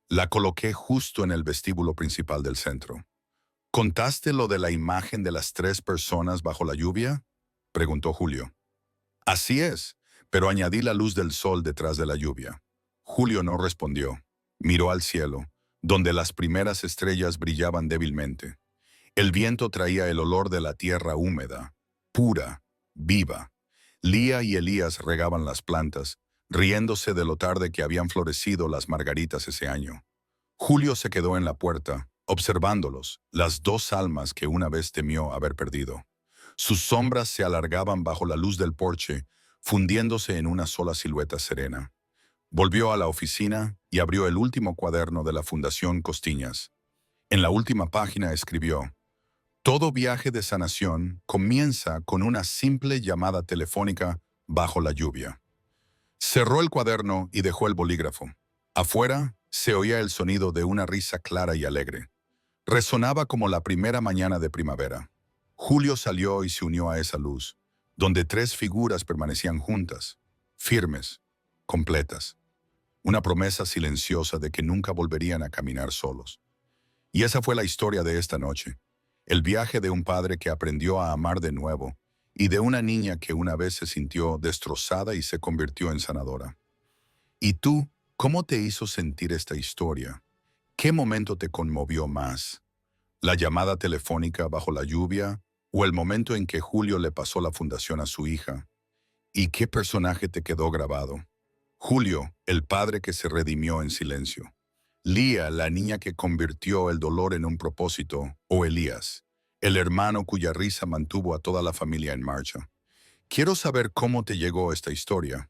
A: La coloqué justo en el vestíbulo principal del centro. ¿Contaste lo de la imagen de las 3 personas bajo la lluvia?, preguntó Julio. Así es, pero añadí la luz del sol detrás de la lluvia. Julio no respondió. Miró al cielo, donde las primeras estrellas brillaban débilmente. El viento traía el olor de la tierra húmeda, pura, viva. Leah y Elías regaban las plantas, riéndose de lo tarde que habían florecido las margaritas ese año. Julio se quedó en la puerta, observándolos, las 2 almas que una vez temió haber perdido. Sus sombras se alargaban bajo la luz del porche, fundiéndose en una sola silueta serena. Volvió a la oficina y abrió el último cuaderno de la Fundación Costiñas. En la última página escribió: todo viaje de sanación comienza con una simple llamada telefónica bajo la lluvia. Cerró el cuaderno y dejó el bolígrafo. Afuera se oía el sonido de una risa clara y alegre. Resonaba como la primera mañana de primavera. Julio salió y se unió a esa luz, donde 3 figuras permanecían juntas, firmes, completas. Una promesa silenciosa de que nunca volverían a caminar solos. Y esa fue la historia de esta noche. El viaje de un padre que aprendió a amar de nuevo y de una niña que una vez se sintió destrozada y se convirtió en sanadora. ¿Y tú, cómo te hizo sentir esta historia? ¿Qué momento te conmovió más? ¿La llamada telefónica bajo la lluvia o el momento en que Julio le pasó la fundación a su hija? ¿Y qué personaje te quedó grabado? Julio, el padre que se redimió en silencio. Lía, la niña que convirtió el dolor en un propósito. O Elías, el hermano cuya risa mantuvo a toda la familia en marcha. Quiero saber cómo te llegó esta historia.